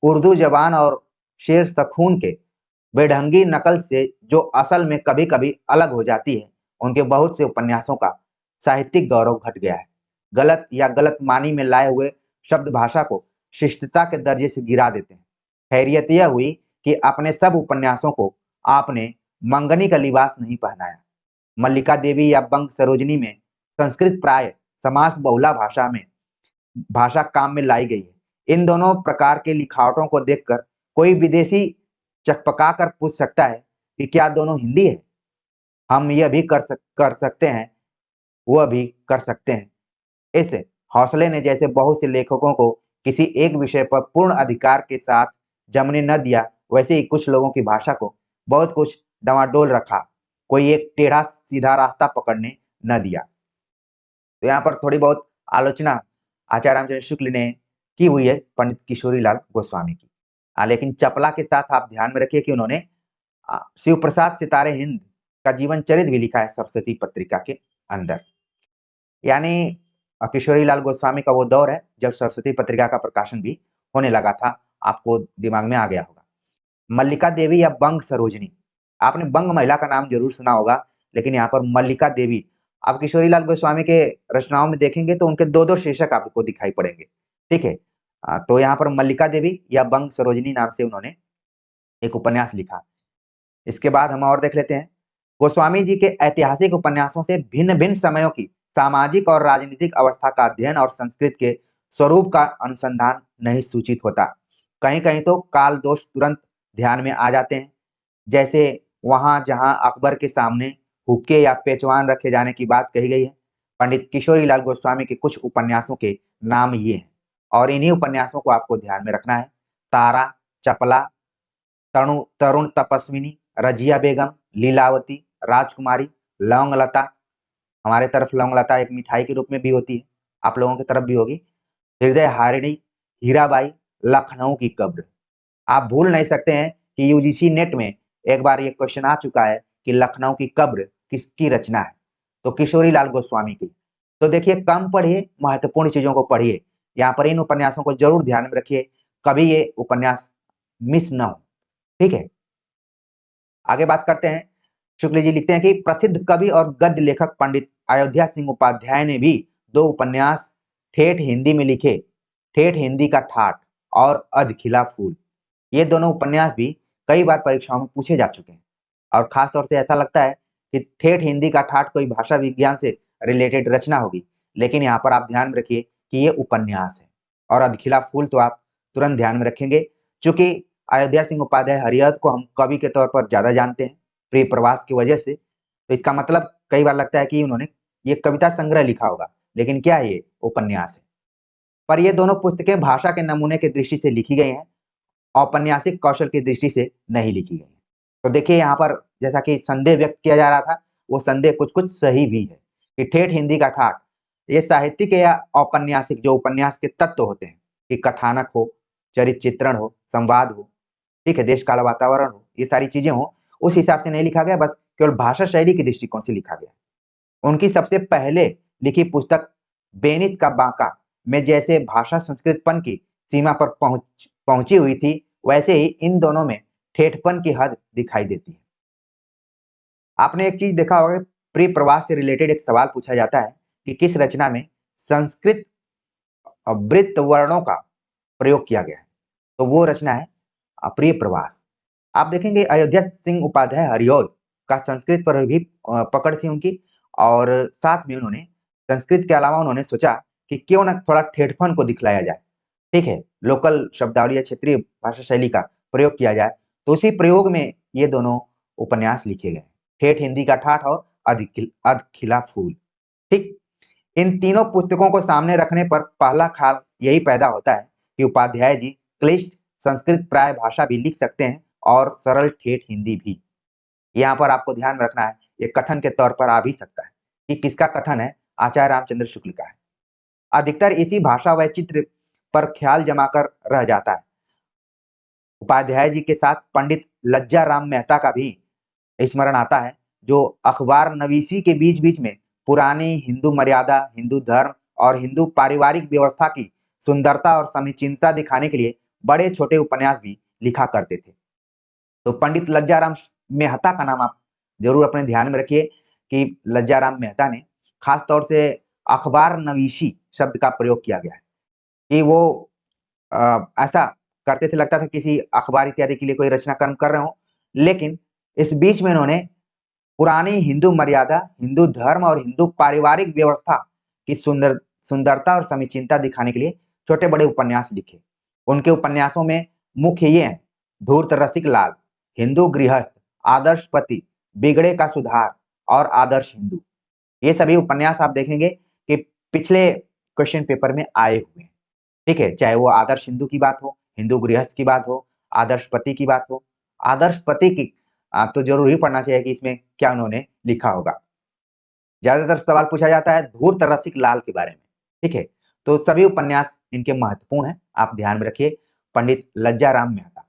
उर्दू जबान और शेर सखून के बेढंगी नकल से जो असल में कभी-कभी अलग हो जाती है, उनके बहुत से उपन्यासों का साहित्यिक गौरव घट गया है। गलत या गलत मानी में लाए हुए शब्द भाषा को शिष्टता के दर्जे से गिरा देते हैं। खैरियत यह हुई कि अपने सब उपन्यासों को आपने मंगनी का लिबास नहीं पहनाया। मल्लिका देवी या बंग सरोजिनी में संस्कृत प्राय समास बहुला भाषा काम में लाई गई है। इन दोनों प्रकार के लिखावटों को देखकर कोई विदेशी चकपका कर पूछ सकता है कि क्या दोनों हिंदी है? हम यह भी कर सकते हैं, वह भी कर सकते हैं। इस हौसले ने जैसे बहुत से लेखकों को किसी एक विषय पर पूर्ण अधिकार के साथ जमने न दिया, वैसे ही कुछ लोगों की भाषा को बहुत कुछ डवाडोल रखा, कोई एक टेढ़ा सीधा रास्ता पकड़ने न दिया। तो यहाँ पर थोड़ी बहुत आलोचना आचार्य रामचंद्र शुक्ल ने की हुई है पंडित किशोरीलाल गोस्वामी की। लेकिन चपला के साथ आप ध्यान में रखिए कि उन्होंने शिव प्रसाद सितारे हिंद का जीवन चरित्र भी लिखा है सरस्वती पत्रिका के अंदर। यानी किशोरीलाल गोस्वामी का वो दौर है जब सरस्वती पत्रिका का प्रकाशन भी होने लगा था, आपको दिमाग में आ गया होगा। मल्लिका देवी या बंग सरोजनी, आपने बंग महिला का नाम जरूर सुना होगा, लेकिन यहाँ पर मल्लिका देवी, आप किशोरीलाल गोस्वामी के रचनाओं में देखेंगे तो उनके 2-2 शीर्षक आपको दिखाई पड़ेंगे, ठीक है। तो यहाँ पर मल्लिका देवी या बंग सरोजनी नाम से उन्होंने एक उपन्यास लिखा। इसके बाद हम और देख लेते हैं। गोस्वामी जी के ऐतिहासिक उपन्यासों से भिन्न-भिन्न समयों की सामाजिक और राजनीतिक अवस्था का अध्ययन और संस्कृत के स्वरूप का अनुसंधान नहीं सूचित होता। कहीं-कहीं तो काल दोष तुरंत ध्यान में आ जाते हैं। जैसे वहाँ जहाँ अकबर के सामने हुक्के या पेचवान रखे जाने की बात कही गई है। पंडित किशोरीलाल गोस्वामी के कुछ उपन्यासों के नाम ये हैं और इन्हीं उपन्यासों को आपको ध्यान में रखना है। तारा, चपला, तरुण तपस्विनी, रजिया बेगम, लीलावती, राजकुमारी, लौंगलता, हमारे तरफ लौंगलता एक मिठाई के रूप में भी होती है, आप लोगों की तरफ भी होगी। हृदय हारिणी, हीराबाई, लखनऊ की कब्र। आप भूल नहीं सकते हैं कि यूजीसी नेट में एक बार ये क्वेश्चन आ चुका है कि लखनऊ की कब्र किसकी रचना है? तो किशोरीलाल गोस्वामी की। तो देखिए, कम पढ़िए, महत्वपूर्ण चीजों को पढ़िए। यहाँ पर इन उपन्यासों को जरूर ध्यान में रखिए, कभी ये उपन्यास मिस न हो, ठीक है। आगे बात करते हैं। शुक्ल जी लिखते हैं कि प्रसिद्ध कवि और गद्य लेखक पंडित अयोध्या सिंह उपाध्याय ने भी 2 उपन्यास ठेठ हिंदी में लिखे, ठेठ हिंदी का ठाठ और अधखिला फूल। ये दोनों उपन्यास भी कई बार परीक्षाओं में पूछे जा चुके हैं और खास तौर से ऐसा लगता है कि ठेठ हिंदी का ठाठ कोई भाषा विज्ञान से रिलेटेड रचना होगी, लेकिन यहाँ पर आप ध्यान में रखिए कि ये उपन्यास है। और अधखिला फूल तो आप तुरंत ध्यान में रखेंगे, चूंकि अयोध्या सिंह उपाध्याय हरिऔध को हम कवि के तौर पर ज्यादा जानते हैं प्रिय प्रवास की वजह से, तो इसका मतलब कई बार लगता है कि उन्होंने ये कविता संग्रह लिखा होगा, लेकिन क्या है, ये उपन्यास है। पर ये दोनों पुस्तकें भाषा के नमूने की दृष्टि से लिखी गई हैं, औपन्यासिक कौशल की दृष्टि से नहीं लिखी गई। तो देखिए, यहाँ पर जैसा कि संदेह व्यक्त किया जा रहा था, वो संदेह कुछ-कुछ सही भी है कि ठेठ हिंदी का ठाठ ये साहित्यिक या औपन्यासिक, जो उपन्यास के तत्व होते हैं कि कथानक हो, चरित्र चित्रण हो, संवाद हो, ठीक है, देश काल वातावरण हो, ये सारी चीजें हो, उस हिसाब से नहीं लिखा गया, बस केवल भाषा शैली के दृष्टिकोण से लिखा गया। उनकी सबसे पहले लिखी पुस्तक बेनिस का बांका में जैसे भाषा संस्कृतपन की सीमा पर पहुंची हुई थी, वैसे ही इन दोनों में ठेठपन की हद दिखाई देती है। आपने एक चीज देखा होगा, प्रिय प्रवास से रिलेटेड एक सवाल पूछा जाता है कि किस रचना में संस्कृत वृत्त वर्णों का प्रयोग किया गया है, तो वो रचना है प्रिय प्रवास। आप देखेंगे अयोध्या सिंह उपाध्याय हरिऔध का संस्कृत पर भी पकड़ थी उनकी, और साथ में उन्होंने संस्कृत के अलावा उन्होंने सोचा कि क्यों ना थोड़ा ठेठपन को दिखलाया जाए, ठीक है, लोकल शब्दावली या क्षेत्रीय भाषा शैली का प्रयोग किया जाए। तो उसी प्रयोग में ये दोनों उपन्यास लिखे गए, ठेठ हिंदी का ठाठ और अधखिला फूल, ठीक। इन तीनों पुस्तकों को सामने रखने पर पहला ख्याल यही पैदा होता है कि उपाध्याय जी क्लिष्ट संस्कृत प्राय भाषा भी लिख सकते हैं और सरल ठेठ हिंदी भी। यहाँ पर आपको ध्यान में रखना है, ये कथन के तौर पर आ भी सकता है कि किसका कथन है, आचार्य रामचंद्र शुक्ल का है। अधिकतर इसी भाषा वैचित्र पर ख्याल जमाकर रह जाता है। उपाध्याय जी के साथ पंडित लज्जा राम मेहता का भी स्मरण आता है, जो अखबार नवीसी के बीच बीच में पुरानी हिंदू मर्यादा, हिंदू धर्म और हिंदू पारिवारिक व्यवस्था की सुंदरता और समीचीनता दिखाने के लिए बड़े छोटे उपन्यास भी लिखा करते थे। तो पंडित लज्जा राम मेहता का नाम आप जरूर अपने ध्यान में रखिए कि लज्जा राम मेहता ने खास तौर से अखबार नवीसी शब्द का प्रयोग किया गया है कि वो ऐसा करते थे, लगता था किसी अखबार इत्यादि के लिए कोई रचना कर्म कर रहे हो, लेकिन इस बीच में इन्होंने पुरानी हिंदू मर्यादा, हिंदू धर्म और हिंदू पारिवारिक व्यवस्था की सुंदरता और समीचीनता दिखाने के लिए छोटे बड़े उपन्यास लिखे। उनके उपन्यासों में मुख्य ये हैं: धूर्त रसिक लाल, हिंदू गृहस्थ, आदर्श पति, बिगड़े का सुधार और आदर्श हिंदू। ये सभी उपन्यास आप देखेंगे कि पिछले क्वेश्चन पेपर में आए हुए हैं, ठीक है। चाहे वो आदर्श हिंदू की बात हो, हिंदू गृहस्थ की बात हो, आदर्श पति की बात हो। आदर्श पति की आप तो जरूर ही पढ़ना चाहिए कि इसमें क्या उन्होंने लिखा होगा। ज्यादातर सवाल पूछा जाता है धूर्त रसिक लाल के बारे में, ठीक है। तो सभी उपन्यास इनके महत्वपूर्ण हैं, आप ध्यान में रखिए। पंडित लज्जा राम मेहता,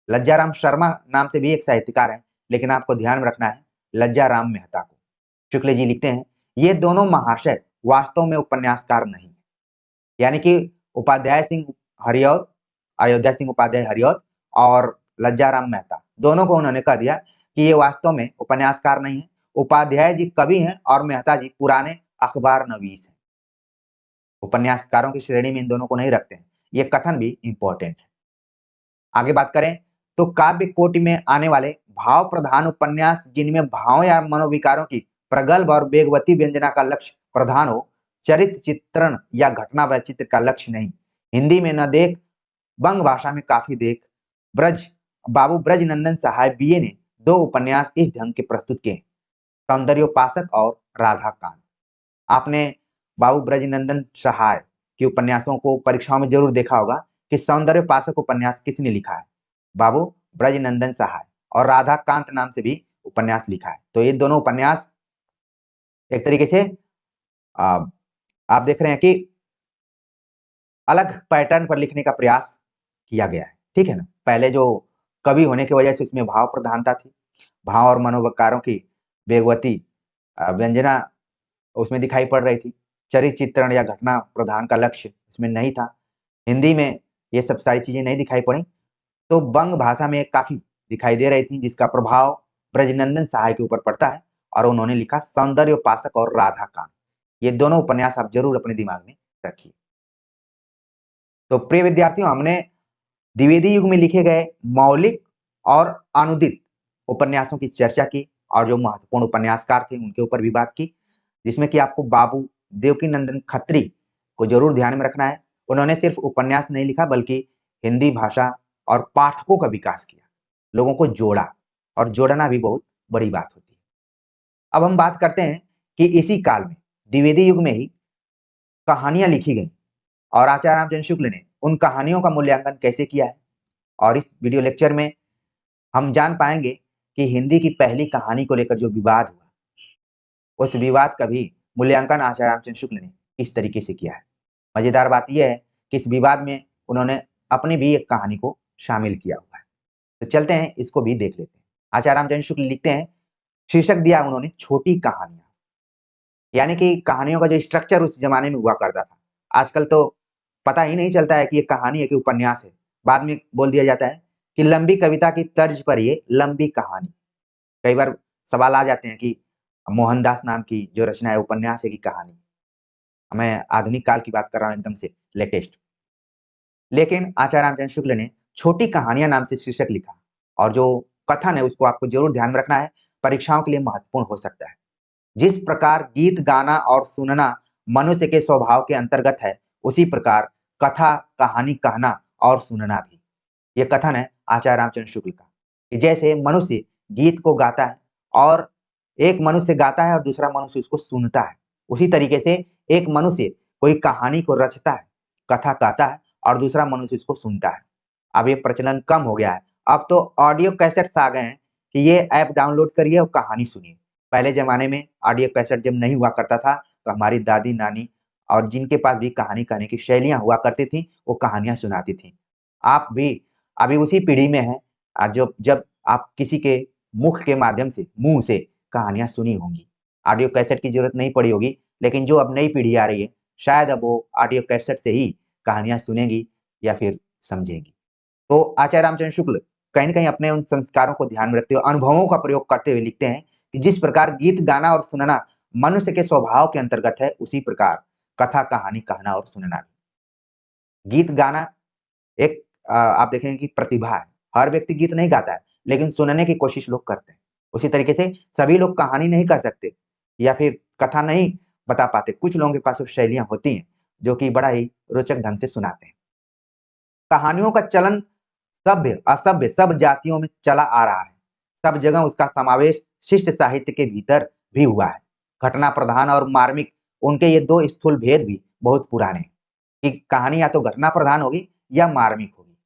लज्जा राम शर्मा नाम से भी एक साहित्यकार है, लेकिन आपको ध्यान में रखना है लज्जा राम मेहता को। शुक्ल जी लिखते हैं, ये दोनों महाशय वास्तव में उपन्यासकार नहीं है। यानी कि उपाध्याय सिंह हरिऔध, अयोध्या सिंह उपाध्याय हरिऔध और लज्जा राम मेहता, दोनों को उन्होंने कह दिया कि ये वास्तव में उपन्यासकार नहीं है। उपाध्याय जी कवि हैं और मेहता जी पुराने अखबार नवीस हैं। उपन्यासकारों की श्रेणी में इन दोनों को नहीं रखते हैं। ये कथन भी इंपॉर्टेंट है। आगे बात करें तो काव्य कोटि में आने वाले भाव प्रधान उपन्यास, जिनमें भाव या मनोविकारों की प्रगल्भ और वेगवती व्यंजना का लक्ष्य प्रधान हो, चरित्र चित्रण या घटना वैचित्र का लक्ष्य नहीं। हिंदी में न देख, बंग भाषा में काफी देख। बाबू ब्रज नंदन सहाय बीए ने 2 उपन्यास इस ढंग के प्रस्तुत किए, सौंदर्योपासक और राधा कांत। आपने बाबू ब्रजनंदन सहाय के उपन्यासों को परीक्षाओं में जरूर देखा होगा कि सौंदर्योपासक उपन्यास किसने लिखा है, बाबू ब्रजनंदन सहाय, और राधा कांत नाम से भी उपन्यास लिखा है। तो ये दोनों उपन्यास एक तरीके से आप देख रहे हैं कि अलग पैटर्न पर लिखने का प्रयास किया गया है, ठीक है ना। पहले जो कवि होने की वजह से उसमें भाव प्रधानता थी, भाव और मनोविकारों की वेगवती व्यंजना उसमें दिखाई पड़ रही थी। चरित्र चित्रण या घटना प्रधान का लक्ष्य इसमें नहीं था। हिंदी में ये सब सारी चीजें नहीं दिखाई पड़ी, तो बंग भाषा में काफी दिखाई दे रही थी, जिसका प्रभाव ब्रजनंदन सहाय के ऊपर पड़ता है और उन्होंने लिखा सौंदर्योपासक और राधा कांत। ये दोनों उपन्यास आप जरूर अपने दिमाग में रखिए। तो प्रिय विद्यार्थियों, हमने द्विवेदी युग में लिखे गए मौलिक और अनुदित उपन्यासों की चर्चा की और जो महत्वपूर्ण उपन्यासकार थे उनके ऊपर भी बात की, जिसमें कि आपको बाबू देवकीनंदन खत्री को जरूर ध्यान में रखना है। उन्होंने सिर्फ उपन्यास नहीं लिखा, बल्कि हिंदी भाषा और पाठकों का विकास किया, लोगों को जोड़ा, और जोड़ना भी बहुत बड़ी बात होती है। अब हम बात करते हैं कि इसी काल में द्विवेदी युग में ही कहानियां लिखी गई और आचार्य रामचंद्र शुक्ल ने उन कहानियों का मूल्यांकन कैसे किया है। और इस वीडियो लेक्चर में हम जान पाएंगे कि हिंदी की पहली कहानी को लेकर जो विवाद हुआ, उस विवाद का भी मूल्यांकन आचार्य रामचंद्र शुक्ल ने इस तरीके से किया है। मजेदार बात यह है कि इस विवाद में उन्होंने अपनी भी एक कहानी को शामिल किया हुआ है। तो चलते हैं, इसको भी देख लेते हैं। आचार्य रामचंद्र शुक्ल लिखते हैं, शीर्षक दिया उन्होंने छोटी कहानियां। यानी कि कहानियों का जो स्ट्रक्चर उस जमाने में हुआ करता था, आजकल तो पता ही नहीं चलता है कि ये कहानी है कि उपन्यास है। बाद में बोल दिया जाता है कि लंबी कविता की तर्ज पर ये लंबी कहानी। कई बार सवाल आ जाते हैं कि मोहनदास नाम की जो रचना है उपन्यास है कि कहानी। मैं आधुनिक काल की बात कर रहा हूं, एकदम से लेटेस्ट। लेकिन आचार्य रामचंद्र शुक्ल ने छोटी कहानियां नाम से शीर्षक लिखा, और जो कथन है उसको आपको जरूर ध्यान में रखना है, परीक्षाओं के लिए महत्वपूर्ण हो सकता है। जिस प्रकार गीत गाना और सुनना मनुष्य के स्वभाव के अंतर्गत है, उसी प्रकार कथा कहानी कहना और सुनना भी। ये कथन है आचार्य रामचंद्र शुक्ल का कि जैसे मनुष्य गीत को गाता है और एक मनुष्य गाता है और दूसरा मनुष्य उसको सुनता है, उसी तरीके से एक मनुष्य कोई कहानी को रचता है, कथा कहता है, और दूसरा मनुष्य उसको सुनता है। अब ये प्रचलन कम हो गया है। अब तो ऑडियो कैसेट्स आ गए हैं कि ये ऐप डाउनलोड करिए और कहानी सुनिए। पहले ज़माने में ऑडियो कैसेट जब नहीं हुआ करता था, तो हमारी दादी-नानी और जिनके पास भी कहानी कहने की शैलियाँ हुआ करती थीं, वो कहानियाँ सुनाती थीं। आप भी अभी उसी पीढ़ी में हैं जो जब आप किसी के मुख के माध्यम से, मुँह से कहानियाँ सुनी होंगी। ऑडियो कैसेट की ज़रूरत नहीं पड़ी होगी, लेकिन जो अब नई पीढ़ी आ रही है, शायद अब वो ऑडियो कैसेट से ही कहानियाँ सुनेंगी या फिर समझेंगी। तो आचार्य रामचंद्र शुक्ल कहीं न कहीं अपने उन संस्कारों को ध्यान में रखते हुए, अनुभवों का प्रयोग करते हुए लिखते हैं कि जिस प्रकार गीत गाना और सुनना मनुष्य के स्वभाव के अंतर्गत है, उसी प्रकार कथा, कहानी कहना और सुनना भी। गीत गाना एक आप देखेंगे कि प्रतिभा है। हर व्यक्ति गीत नहीं गाता है, लेकिन सुनने की कोशिश लोग करते हैं। उसी तरीके से सभी लोग कहानी नहीं कह सकते या फिर कथा नहीं बता पाते। कुछ लोगों के पास वो शैलियाँ होती हैं, जो कि बड़ा ही रोचक ढंग से सुनाते हैं। कहानियों का चलन सभ्य, असभ्य सब जातियों में चला आ रहा है। सब जगह उसका समावेश शिष्ट साहित्य के भीतर भी हुआ है। घटना प्रधान और मार्मिक उनके ये 2 स्थूल भेद भी बहुत पुराने हैं, कि कहानी या तो घटना प्रधान होगी या मार्मिक होगी।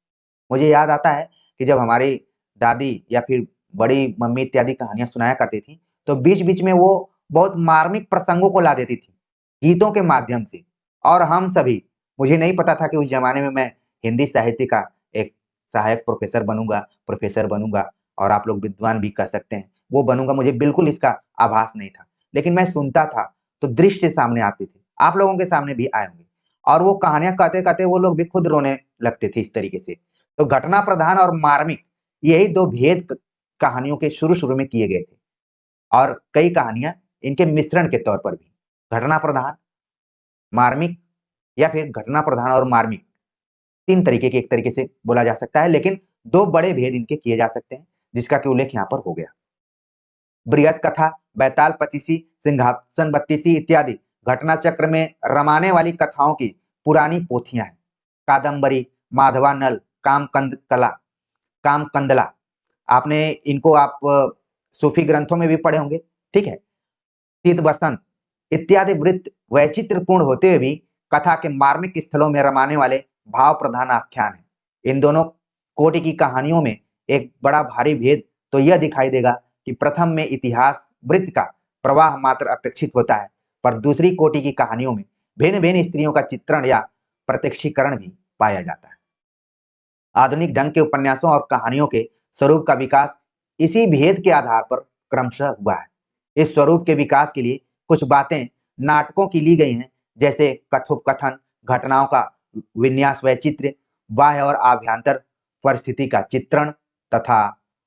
मुझे याद आता है कि जब हमारी दादी या फिर बड़ी मम्मी इत्यादि कहानियाँ सुनाया करती थीं, तो बीच-बीच में वो बहुत मार्मिक प्रसंगों को ला देती थीं, गीतों के माध्यम से। और हम सभी मुझे नहीं पता था कि उस ज़माने में मैं हिंदी साहित्य का एक सहायक प्रोफ़ेसर बनूँगा और आप लोग विद्वान भी कह सकते हैं, वो बनूँगा, मुझे बिल्कुल इसका आभास नहीं था। लेकिन मैं सुनता था, तो दृश्य सामने आते थे। आप लोगों के सामने भी आए होंगे और वो कहानियाँ कहते-कहते वो लोग भी खुद रोने लगते थे इस तरीके से। तो घटना प्रधान और मार्मिक यही 2 भेद क कहानियों के शुरू-शुरू में किए गए थे और कई कहानियाँ इनके मिश्रण के तौर पर भी। घटना प्रधान, मार्मिक या फिर घटना प्रधान और मार्मिक 3 तरीके के एक तरीके से बोला जा सकता है, लेकिन 2 बड़े भेद इनके किए जा सकते हैं, जिसका कि उल्लेख यहाँ पर हो गया। बृहत कथा, बैताल पचीसी, सिंहासन बत्तीसी इत्यादि घटना चक्र में रमाने वाली कथाओं की पुरानी पोथियाँ हैं। कादम्बरी, माधवानल, कामकंदला, आपने इनको आप सूफी ग्रंथों में भी पढ़े होंगे, ठीक है? शीत बसंत इत्यादि वृत्त वैचित्र्यपूर्ण होते हुए भी कथा के मार्मिक स्थलों में रमाने वाले भाव प्रधान आख्यान हैं। इन दोनों कोटि की कहानियों में एक बड़ा भारी भेद तो यह दिखाई देगा कि प्रथम में इतिहास वृत्त का प्रवाह मात्र अपेक्षित होता है, पर दूसरी कोटि की कहानियों में भिन्न-भिन्न स्त्रियों का चित्रण या प्रत्यक्षीकरण भी पाया जाता है। आधुनिक ढंग के उपन्यासों और कहानियों के स्वरूप का विकास इसी भेद के आधार पर क्रमशः हुआ है। इस स्वरूप के विकास के लिए कुछ बातें नाटकों की ली गई हैं, जैसे कथोपकथन, घटनाओं का विन्यास वैचित्र्य, बाह्य और आभ्यंतर परिस्थिति का चित्रण तथा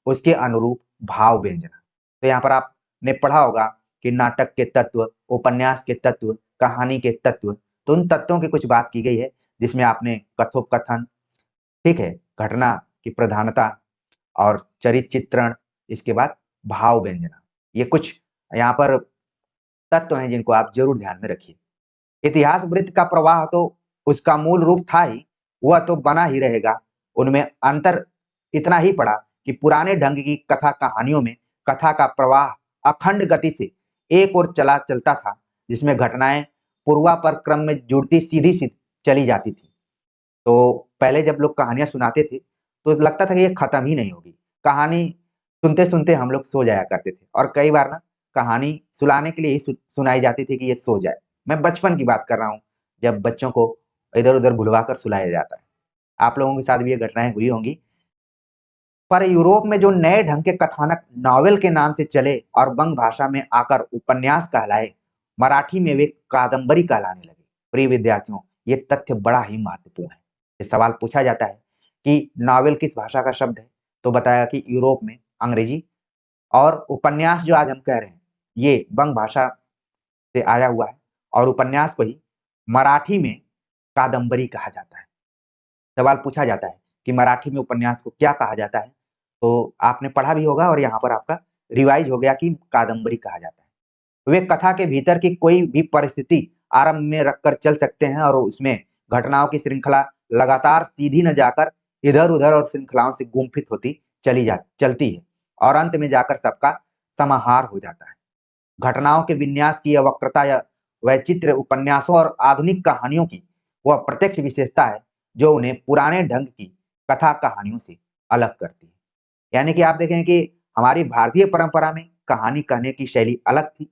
उसके अनुरूप भाव व्यंजना। तो यहाँ पर आपने पढ़ा होगा कि नाटक के तत्व, उपन्यास के तत्व, कहानी के तत्व, तो उन तत्वों की कुछ बात की गई है, जिसमें आपने कथोपकथन, ठीक है, घटना की प्रधानता और चरित्र चित्रण, इसके बाद भाव व्यंजना। ये कुछ यहाँ पर तत्व हैं जिनको आप ज़रूर ध्यान में रखिए। इतिहास वृत्त का प्रवाह तो उसका मूल रूप था ही, वह तो बना ही रहेगा। उनमें अंतर इतना ही पड़ा कि पुराने ढंग की कथा कहानियों में कथा का प्रवाह अखंड गति से एक ओर चलता था, जिसमें घटनाएँ पूर्वापर क्रम में जुड़ती सीधी चली जाती थी। तो पहले जब लोग कहानियाँ सुनाते थे, तो लगता था कि ये खत्म ही नहीं होगी। कहानी सुनते-सुनते हम लोग सो जाया करते थे और कई बार ना कहानी सुलाने के लिए ही सुनाई जाती थी कि ये सो जाए। मैं बचपन की बात कर रहा हूँ, जब बच्चों को इधर-उधर भुलवाकर सुलाया जाता है। आप लोगों के साथ भी ये घटनाएँ हुई होंगी। पर यूरोप में जो नए ढंग के कथानक नॉवेल के नाम से चले और बंग भाषा में आकर उपन्यास कहलाए, मराठी में वे कादम्बरी कहलाने लगे। प्रिय विद्यार्थियों, ये तथ्य बड़ा ही महत्वपूर्ण है। ये सवाल पूछा जाता है कि नॉवेल किस भाषा का शब्द है? तो बताया कि यूरोप में अंग्रेजी, और उपन्यास जो आज हम कह रहे हैं, ये बंग भाषा से आया हुआ है और उपन्यास को ही मराठी में कादम्बरी कहा जाता है। सवाल पूछा जाता है कि मराठी में उपन्यास को क्या कहा जाता है? तो आपने पढ़ा भी होगा और यहाँ पर आपका रिवाइज़ हो गया कि कादम्बरी कहा जाता है। वे कथा के भीतर की कोई भी परिस्थिति आरंभ में रखकर चल सकते हैं और उसमें घटनाओं की श्रृंखला लगातार सीधी न जाकर इधर-उधर और श्रृंखलाओं से गुम्फित होती चलती है और अंत में जाकर सबका समाहार हो जाता है। घटनाओं के विन्यास की यह वक्रता या वैचित्र्य उपन्यासों और आधुनिक कहानियों की वह प्रत्यक्ष विशेषता है, जो उन्हें पुराने ढंग की कथा कहानियों से अलग करती है। यानी कि आप देखें कि हमारी भारतीय परंपरा में कहानी कहने की शैली अलग थी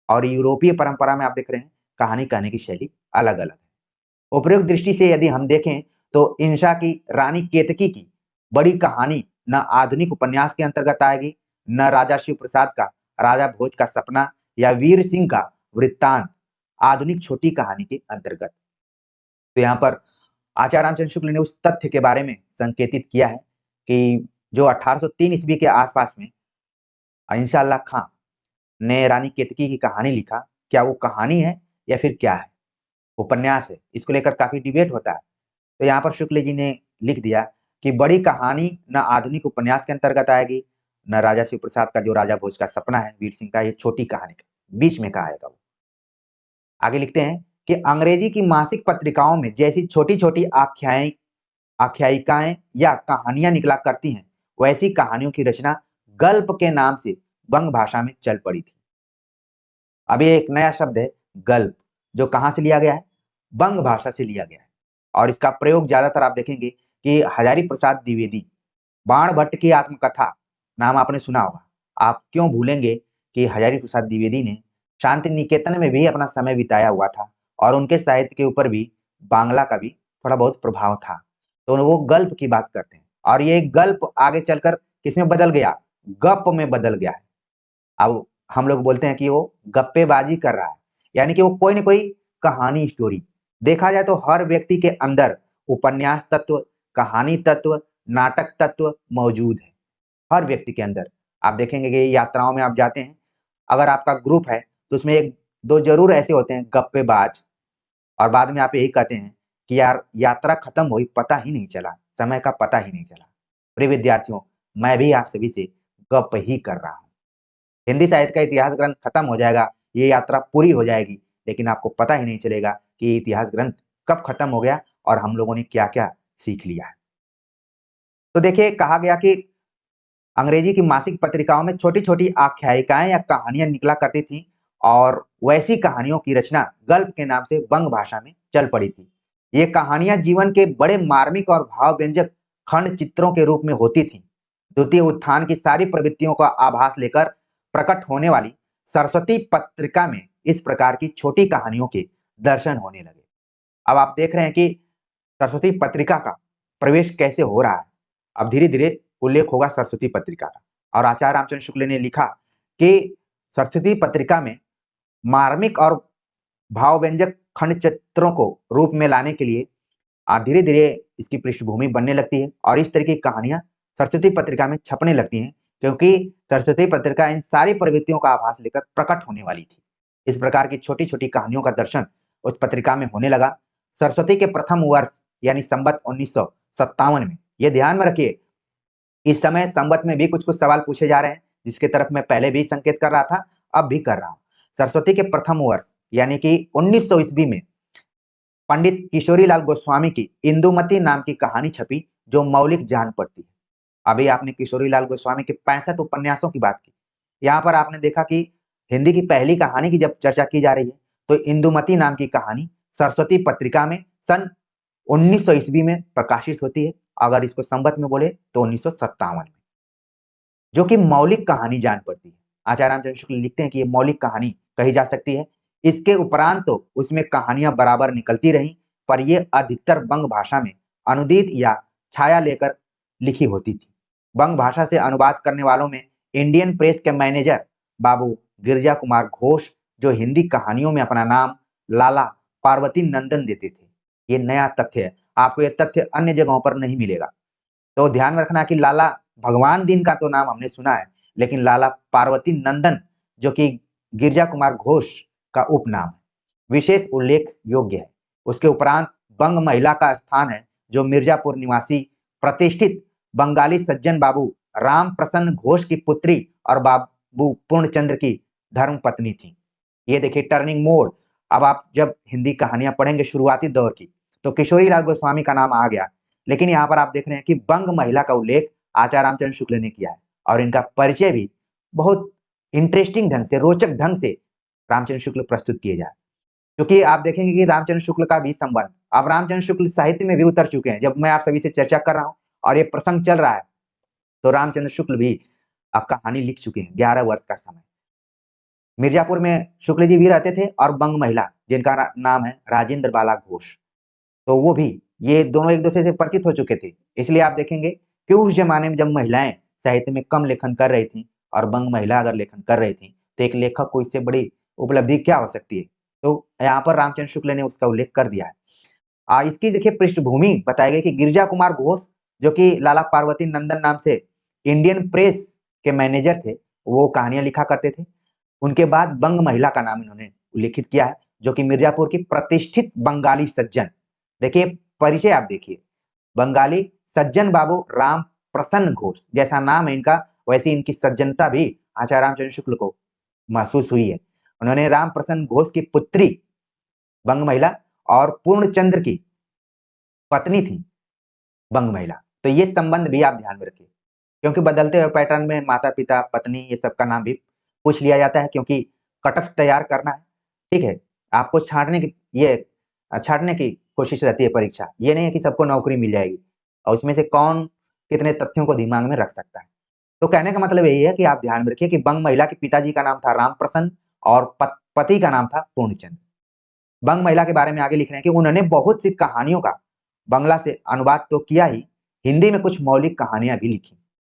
और यूरोपीय परंपरा में आप देख रहे हैं कहानी कहने की शैली अलग-अलग है। उपरोक्त दृष्टि से यदि हम देखें तो इंशा की रानी केतकी की बड़ी कहानी न आधुनिक उपन्यास के अंतर्गत आएगी, न राजा शिव प्रसाद का राजा भोज का सपना या वीर सिंह का वृत्तांत आधुनिक छोटी कहानी के अंतर्गत। तो यहाँ पर आचार्य रामचंद्र शुक्ल ने उस तथ्य के बारे में संकेतित किया है कि जो 1803 ईस्वी के आसपास में इंशा अल्लाह खां ने रानी केतकी की कहानी लिखा, क्या वो कहानी है या फिर क्या है? उपन्यास है? इसको लेकर काफ़ी डिबेट होता है। तो यहाँ पर शुक्ल जी ने लिख दिया कि बड़ी कहानी न आधुनिक उपन्यास के अंतर्गत आएगी, न राजा शिव प्रसाद का जो राजा भोज का सपना है, वीर सिंह का ये छोटी कहानी का, बीच में का आएगा वो। आगे लिखते हैं कि अंग्रेजी की मासिक पत्रिकाओं में जैसी छोटी-छोटी आख्यायिकाएँ या कहानियाँ निकला करती हैं, वैसी कहानियों की रचना गल्प के नाम से बंग भाषा में चल पड़ी थी। अब ये एक नया शब्द है गल्प, जो कहाँ से लिया गया है? बंग भाषा से लिया गया है और इसका प्रयोग ज़्यादातर आप देखेंगे कि हजारी प्रसाद द्विवेदी, बाण भट्ट की आत्मकथा नाम आपने सुना होगा। आप क्यों भूलेंगे कि हजारी प्रसाद द्विवेदी ने शांति निकेतन में भी अपना समय बिताया हुआ था और उनके साहित्य के ऊपर भी बांग्ला का भी थोड़ा बहुत प्रभाव था। तो वो गल्प की बात करते हैं और ये गल्प आगे चलकर किसमें बदल गया? गप में बदल गया है। अब हम लोग बोलते हैं कि वो गप्पेबाजी कर रहा है, यानी कि वो कोई न कोई कहानी स्टोरी देखा जाए तो हर व्यक्ति के अंदर उपन्यास तत्व, कहानी तत्व, नाटक तत्व मौजूद है। हर व्यक्ति के अंदर। आप देखेंगे कि यात्राओं में आप जाते हैं, अगर आपका ग्रुप है, तो उसमें 1-2 ज़रूर ऐसे होते हैं गप्पेबाज और बाद में आप यही कहते हैं कि यार यात्रा खत्म हुई, पता ही नहीं चला, समय का पता ही नहीं चला। प्रिय विद्यार्थियों, मैं भी आप सभी से गप ही कर रहा हूँ। हिंदी साहित्य का इतिहास ग्रंथ खत्म हो जाएगा, ये यात्रा पूरी हो जाएगी, लेकिन आपको पता ही नहीं चलेगा कि ये इतिहास ग्रंथ कब खत्म हो गया और हम लोगों ने क्या-क्या सीख लिया है। तो देखिए कहा गया कि अंग्रेजी की मासिक पत्रिकाओं में छोटी-छोटी आख्यायिकाएँ या कहानियाँ निकला करती थीं और वैसी कहानियों की रचना गल्प के नाम से बंग भाषा में चल पड़ी थी। ये कहानियाँ जीवन के बड़े मार्मिक और भाव-व्यंजक खंड चित्रों के रूप में होती थीं। द्वितीय उत्थान की सारी प्रवृत्तियों का आभास लेकर प्रकट होने वाली सरस्वती पत्रिका में इस प्रकार की छोटी कहानियों के दर्शन होने लगे। अब आप देख रहे हैं कि सरस्वती पत्रिका का प्रवेश कैसे हो रहा है। अब धीरे-धीरे उल्लेख होगा सरस्वती पत्रिका का और आचार्य रामचंद्र शुक्ल ने लिखा कि सरस्वती पत्रिका में मार्मिक और भाव-व्यंजक खंड चित्रों को रूप में लाने के लिए धीरे-धीरे इसकी पृष्ठभूमि बनने लगती है और इस तरह की कहानियाँ सरस्वती पत्रिका में छपने लगती हैं, क्योंकि सरस्वती पत्रिका इन सारी प्रवृत्तियों का आभास लेकर प्रकट होने वाली थी। इस प्रकार की छोटी-छोटी कहानियों का दर्शन उस पत्रिका में होने लगा। सरस्वती के प्रथम वर्ष यानी संवत 1957 में, ये ध्यान में रखिए, इस समय संवत में भी कुछ-कुछ सवाल पूछे जा रहे हैं, जिसकी तरफ मैं पहले भी संकेत कर रहा था, अब भी कर रहा हूँ। सरस्वती के प्रथम वर्ष यानी कि 1900 ईस्वी में पंडित किशोरीलाल गोस्वामी की इंदुमती नाम की कहानी छपी, जो मौलिक जान पड़ती है। अभी आपने किशोरीलाल गोस्वामी के 65 उपन्यासों की बात की। यहाँ पर आपने देखा कि हिंदी की पहली कहानी की जब चर्चा की जा रही है, तो इंदुमती नाम की कहानी सरस्वती पत्रिका में सन 1900 ईस्वी में प्रकाशित होती है। अगर इसको संवत में बोले तो 1957 में, जो कि मौलिक कहानी जान पड़ती है। आचार्य रामचंद्र शुक्ल लिखते हैं कि ये मौलिक कहानी कही जा सकती है। इसके उपरांत तो उसमें कहानियाँ बराबर निकलती रहीं, पर ये अधिकतर बंग भाषा में अनुदित या छाया लेकर लिखी होती थी। बंग भाषा से अनुवाद करने वालों में इंडियन प्रेस के मैनेजर बाबू गिरजा कुमार घोष, जो हिंदी कहानियों में अपना नाम लाला पार्वती नंदन देते थे। ये नया तथ्य है, आपको ये तथ्य अन्य जगहों पर नहीं मिलेगा। तो ध्यान में रखना कि लाला भगवान दीन का तो नाम हमने सुना है, लेकिन लाला पार्वती नंदन जो कि गिरजा कुमार घोष का उपनाम है, विशेष उल्लेख योग्य है। उसके उपरांत बंग महिला का स्थान है, जो मिर्जापुर निवासी प्रतिष्ठित बंगाली सज्जन बाबू राम प्रसन्न घोष की पुत्री और बाबू पूर्णचंद्र की धर्म पत्नी थी। ये देखिए टर्निंग मोड़। अब आप जब हिंदी कहानियां पढ़ेंगे शुरुआती दौर की, तो किशोरीलाल गोस्वामी का नाम आ गया, लेकिन यहाँ पर आप देख रहे हैं कि बंग महिला का उल्लेख आचार्य रामचंद्र शुक्ल ने किया है और इनका परिचय भी बहुत इंटरेस्टिंग ढंग से, रोचक ढंग से रामचंद्र शुक्ल प्रस्तुत किए जाए। क्योंकि आप देखेंगे कि रामचंद्र शुक्ल का भी संबंध अब रामचंद्र शुक्ल साहित्य में भी उतर चुके हैं। जब मैं आप सभी से चर्चा कर रहा हूँ, और ये प्रसंग चल रहा है तो रामचंद्र शुक्ल भी कहानी लिख चुके हैं। 11 वर्ष का समय मिर्जापुर में शुक्ल जी भी रहते थे और बंग महिला जिनका नाम है राजेंद्र बाला घोष, तो वो भी, ये दोनों एक दूसरे से परिचित हो चुके थे। इसलिए आप देखेंगे कि उस जमाने में जब महिलाएं साहित्य में कम लेखन कर रही थी और बंग महिला अगर लेखन कर रही थी तो एक लेखक को इससे बड़ी उपलब्धि क्या हो सकती है। तो यहाँ पर रामचंद्र शुक्ल ने उसका उल्लेख कर दिया है। इसकी देखिए पृष्ठभूमि बताई गई कि गिरिजा कुमार घोष जो कि लाला पार्वती नंदन नाम से इंडियन प्रेस के मैनेजर थे, वो कहानियां लिखा करते थे। उनके बाद बंग महिला का नाम इन्होंने उल्लेखित किया है, जो कि मिर्जापुर की प्रतिष्ठित बंगाली सज्जन, देखिए परिचय आप देखिए, बंगाली सज्जन बाबू राम प्रसन्न घोष, जैसा नाम है इनका वैसी इनकी सज्जनता भी आचार्य रामचंद्र शुक्ल को महसूस हुई है। उन्होंने राम प्रसन्न घोष की पुत्री बंग महिला और पूर्णचंद्र की पत्नी थी बंग महिला, तो ये संबंध भी आप ध्यान में रखिए, क्योंकि बदलते हुए पैटर्न में माता पिता पत्नी ये सबका नाम भी पूछ लिया जाता है, क्योंकि कट ऑफ तैयार करना है। ठीक है, आपको छांटने की कोशिश रहती है परीक्षा, ये नहीं है कि सबको नौकरी मिल जाएगी और उसमें से कौन कितने तथ्यों को दिमाग में रख सकता है। तो कहने का मतलब यही है कि आप ध्यान में रखिए कि बंग महिला के पिताजी का नाम था राम प्रसन्न और पति का नाम था पूर्णचंद्र। बंग महिला के बारे में आगे लिख रहे हैं कि उन्होंने बहुत सी कहानियों का बंगला से अनुवाद तो किया ही, हिंदी में कुछ मौलिक कहानियां भी लिखी,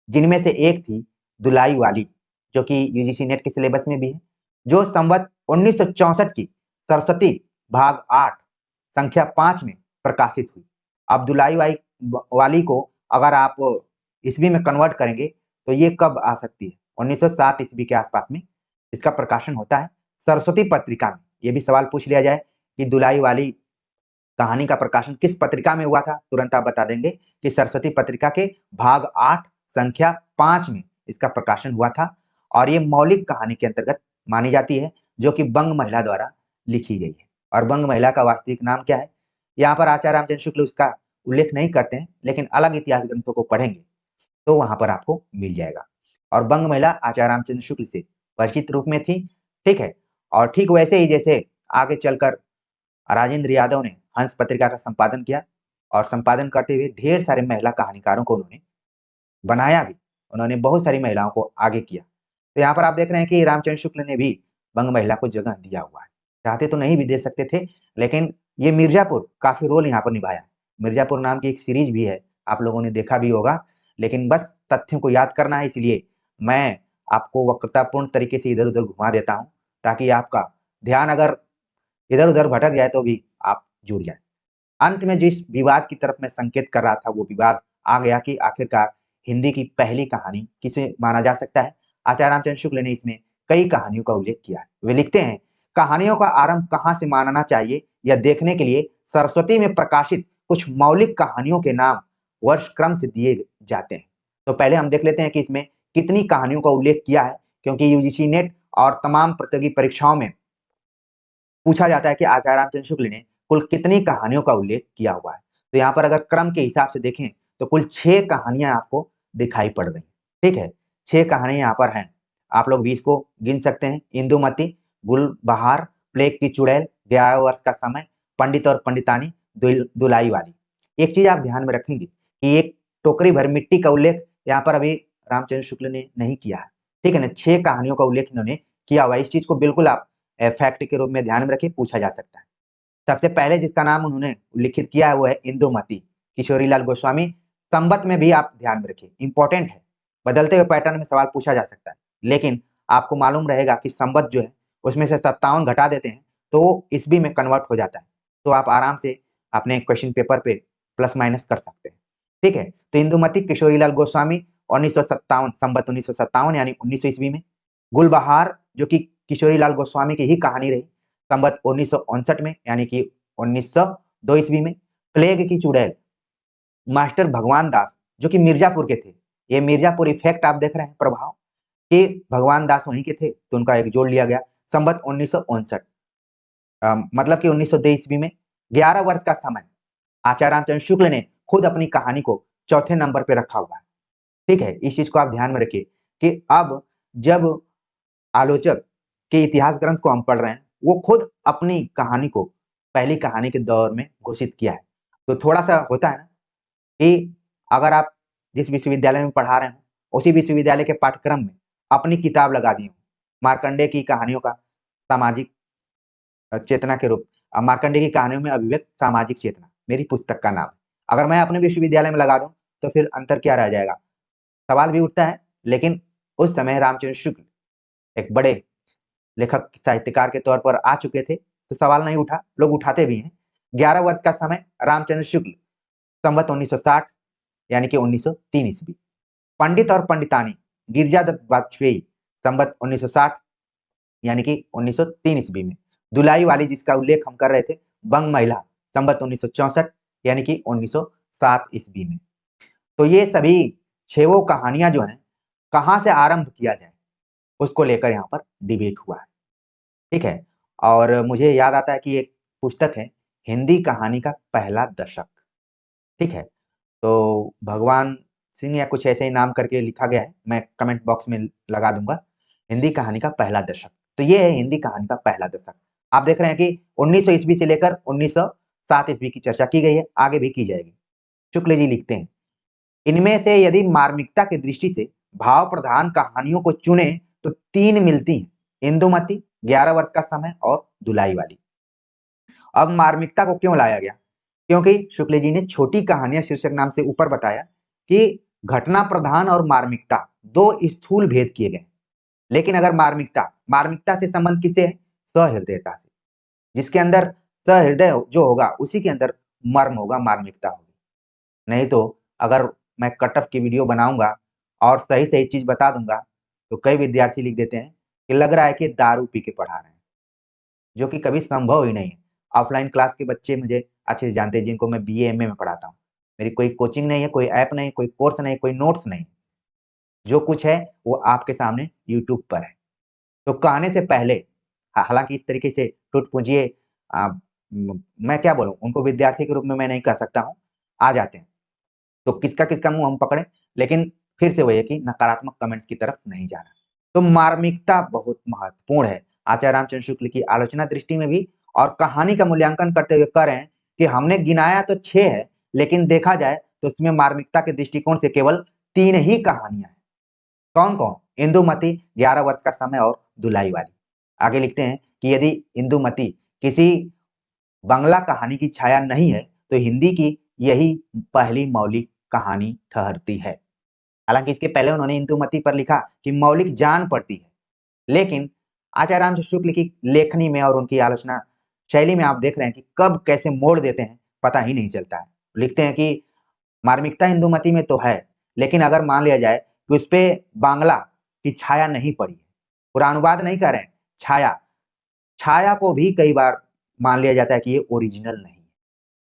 जिनमें से एक थी दुलाई वाली, जो कि यूजीसी नेट के सिलेबस में भी है, जो संवत 1964 की सरस्वती भाग 8 संख्या 5 में प्रकाशित हुई। अब दुलाई वाली को अगर आप ईस्वी में कन्वर्ट करेंगे तो ये कब आ सकती है, 1907 ईस्वी के आसपास में इसका प्रकाशन होता है सरस्वती पत्रिका में। ये भी सवाल पूछ लिया जाए कि दुलाई वाली कहानी का प्रकाशन किस पत्रिका में हुआ था, तुरंत आप बता देंगे कि सरस्वती पत्रिका के भाग 8 संख्या 5 में इसका प्रकाशन हुआ था और ये मौलिक कहानी के अंतर्गत मानी जाती है, जो कि बंग महिला द्वारा लिखी गई है। और बंग महिला का वास्तविक नाम क्या है, यहाँ पर आचार्य रामचंद्र शुक्ल उसका उल्लेख नहीं करते हैं, लेकिन अलग इतिहास ग्रंथों को पढ़ेंगे तो वहां पर आपको मिल जाएगा। और बंग महिला आचार्य रामचंद्र शुक्ल से परिचित रूप में थी। ठीक है, और ठीक वैसे ही जैसे आगे चलकर राजेंद्र यादव ने हंस पत्रिका का संपादन किया और संपादन करते हुए ढेर सारे महिला कहानीकारों को उन्होंने बनाया भी, उन्होंने बहुत सारी महिलाओं को आगे किया। तो यहाँ पर आप देख रहे हैं कि रामचंद्र शुक्ल ने भी बंग महिला को जगह दिया हुआ है, चाहते तो नहीं भी दे सकते थे, लेकिन ये मिर्जापुर काफी रोल यहाँ पर निभाया। मिर्जापुर नाम की एक सीरीज भी है, आप लोगों ने देखा भी होगा, लेकिन बस तथ्यों को याद करना है, इसलिए मैं आपको वक्रतापूर्ण तरीके से इधर उधर घुमा देता हूँ, ताकि आपका ध्यान अगर इधर उधर भटक जाए तो भी आप जुड़ जाए। अंत में जिस विवाद की तरफ मैं संकेत कर रहा था, वो विवाद आ गया कि आखिरकार हिंदी की पहली कहानी किसे माना जा सकता है। आचार्य रामचंद्र शुक्ल ने इसमें कई कहानियों का उल्लेख किया है। वे लिखते हैं, कहानियों का आरंभ कहाँ से मानना चाहिए यह देखने के लिए सरस्वती में प्रकाशित कुछ मौलिक कहानियों के नाम वर्ष क्रम से दिए जाते हैं। तो पहले हम देख लेते हैं कि इसमें कितनी कहानियों का उल्लेख किया है, क्योंकि यूजीसी नेट और तमाम प्रतियोगी परीक्षाओं में पूछा जाता है कि आचार्य रामचंद्र शुक्ल ने कुल कितनी कहानियों का उल्लेख किया हुआ है। तो यहाँ पर अगर क्रम के हिसाब से देखें तो कुल 6 कहानियां आपको दिखाई पड़ रही हैं। ठीक है, 6 कहानियां यहाँ पर हैं, आप लोग भी इसको गिन सकते हैं। इंदुमती, गुलबहार, प्लेग की चुड़ैल, 11 वर्ष का समय, पंडित और पंडितानी, दुलाई वाली। एक चीज आप ध्यान में रखेंगे कि एक टोकरी भर मिट्टी का उल्लेख यहाँ पर अभी रामचंद्र शुक्ल ने नहीं किया है। ठीक है ना, 6 कहानियों का उल्लेख इन्होंने किया हुआ है। इस चीज को बिल्कुल आप फैक्ट के रूप में ध्यान में रखिए, पूछा जा सकता है। सबसे पहले जिसका नाम उन्होंने उल्लिखित किया है वो है इंदुमती, किशोरीलाल गोस्वामी। संबत में भी आप ध्यान में रखिए, इंपॉर्टेंट है, बदलते हुए पैटर्न में सवाल पूछा जा सकता है, लेकिन आपको मालूम रहेगा कि संबत जो है उसमें से 57 घटा देते हैं तो ईस्वी में कन्वर्ट हो जाता है, तो आप आराम से अपने क्वेश्चन पेपर पे प्लस माइनस कर सकते हैं। ठीक है, तो इंदुमती किशोरीलाल गोस्वामी 1957, संबत 1957 यानी 1900 ईस्वी में। गुलबहार जो कि किशोरीलाल गोस्वामी की ही कहानी रही, संबत 1959 में यानी कि 1902 ईस्वी में। प्लेग की चुड़ैल मास्टर भगवान दास जो कि मिर्जापुर के थे, ये मिर्जापुर इफेक्ट आप देख रहे हैं प्रभाव कि भगवान दास वहीं के थे तो उनका एक जोड़ लिया गया, संबत 1959, मतलब कि 1902 ईस्वी में। 11 वर्ष का समय, आचार्य रामचंद्र शुक्ल ने खुद अपनी कहानी को चौथे नंबर पे रखा हुआ है। ठीक है, इस चीज को आप ध्यान में रखिए कि अब जब आलोचक के इतिहास ग्रंथ को हम पढ़ रहे हैं, वो खुद अपनी कहानी को पहली कहानी के दौर में घोषित किया है, तो थोड़ा सा होता है ना कि अगर आप जिस विश्वविद्यालय में पढ़ा रहे हो उसी विश्वविद्यालय के पाठ्यक्रम में अपनी किताब लगा दी हो, मार्कंडेय की कहानियों का सामाजिक चेतना के रूप, मार्कंडेय की कहानियों में अभिव्यक्त सामाजिक चेतना मेरी पुस्तक का नाम है। अगर मैं अपने विश्वविद्यालय में लगा दूं तो फिर अंतर क्या रह जाएगा? सवाल भी उठता है। लेकिन उस समय रामचंद्र शुक्ल एक बड़े लेखक साहित्यकार के तौर पर आ चुके थे, तो सवाल नहीं उठा, लोग उठाते भी हैं। 11 वर्ष का समय रामचंद्र शुक्ल, संवत 1960 यानी कि 1903 ईस्वी। पंडित और पंडितानी गिरिजादत्त वाजपेयी, संवत 1960 यानी कि 1903 ईस्वी में। दुलाई वाली जिसका उल्लेख हम कर रहे थे, बंग महिला, संवत 1964 यानी कि 1907 ईस्वी में। तो ये सभी छेवों कहानियां जो हैं, कहाँ से आरंभ किया जाए उसको लेकर यहाँ पर डिबेट हुआ है। ठीक है। और मुझे याद आता है कि एक पुस्तक है, हिंदी कहानी का पहला दशक। ठीक है। तो भगवान सिंह या कुछ ऐसे ही नाम करके लिखा गया है, मैं कमेंट बॉक्स में लगा दूंगा, हिंदी कहानी का पहला दशक। तो ये है हिंदी कहानी का पहला दशक। आप देख रहे हैं कि 1900 ईस्वी से लेकर 1907 ईस्वी की चर्चा की गई है, आगे भी की जाएगी। शुक्ल जी लिखते हैं, इनमें से यदि मार्मिकता की दृष्टि से भाव प्रधान कहानियों को चुने तो 3 मिलती हैं, इंदुमती, 11 वर्ष का समय और दुलाई वाली। अब मार्मिकता को क्यों लाया गया? क्योंकि शुक्ल जी ने छोटी कहानियां शीर्षक नाम से ऊपर बताया कि घटना प्रधान और मार्मिकता दो स्थूल भेद किए गए। लेकिन अगर मार्मिकता मार्मिकता से संबंध किसे है? सहृदयता से। जिसके अंदर सहृदय जो होगा उसी के अंदर मर्म होगा, मार्मिकता होगी। नहीं तो अगर मैं कटअप की वीडियो बनाऊंगा और सही सही चीज बता दूंगा तो कई विद्यार्थी लिख देते हैं कि लग रहा है कि दारू पी के पढ़ा रहे हैं, जो कि कभी संभव ही नहीं है। ऑफलाइन क्लास के बच्चे मुझे अच्छे से जानते हैं, जिनको मैं बीए एमए में पढ़ाता हूँ। मेरी कोई कोचिंग नहीं है, कोई ऐप नहीं, कोई कोर्स नहीं, कोई नोट्स नहीं। जो कुछ है वो आपके सामने यूट्यूब पर है। तो कहने से पहले, हालांकि इस तरीके से टूट पूंजिए, मैं क्या बोलूं, उनको विद्यार्थी के रूप में मैं नहीं कह सकता हूँ, आ जाते हैं तो किसका किसका मुंह हम पकड़े। लेकिन फिर से वही है कि नकारात्मक कमेंट्स की तरफ नहीं जाना। तो मार्मिकता बहुत महत्वपूर्ण है आचार्य रामचंद्र शुक्ल की आलोचना दृष्टि में भी, और कहानी का मूल्यांकन करते हुए कह रहे हैं कि हमने गिनाया तो 6 है, लेकिन देखा जाए तो उसमें मार्मिकता के दृष्टिकोण से केवल 3 ही कहानियां हैं। कौन कौन? इंदुमती, 11 वर्ष का समय और दुलाई वाली। आगे लिखते हैं कि यदि इंदुमती किसी बंगला कहानी की छाया नहीं है तो हिंदी की यही पहली मौलिक कहानी ठहरती है। हालांकि इसके पहले उन्होंने इंदुमती पर लिखा कि मौलिक जान पड़ती है, लेकिन आचार्य रामचंद्र शुक्ल की लेखनी में और उनकी आलोचना शैली में आप देख रहे हैं कि कब कैसे मोड़ देते हैं, पता ही नहीं चलता है। लिखते हैं कि मार्मिकता इंदुमती में तो है, लेकिन अगर मान लिया जाए कि उस पे बांग्ला की छाया नहीं पड़ी है, पुरानुवाद नहीं कर रहे हैं, छाया छाया को भी कई बार मान लिया जाता है कि ये ओरिजिनल नहीं है,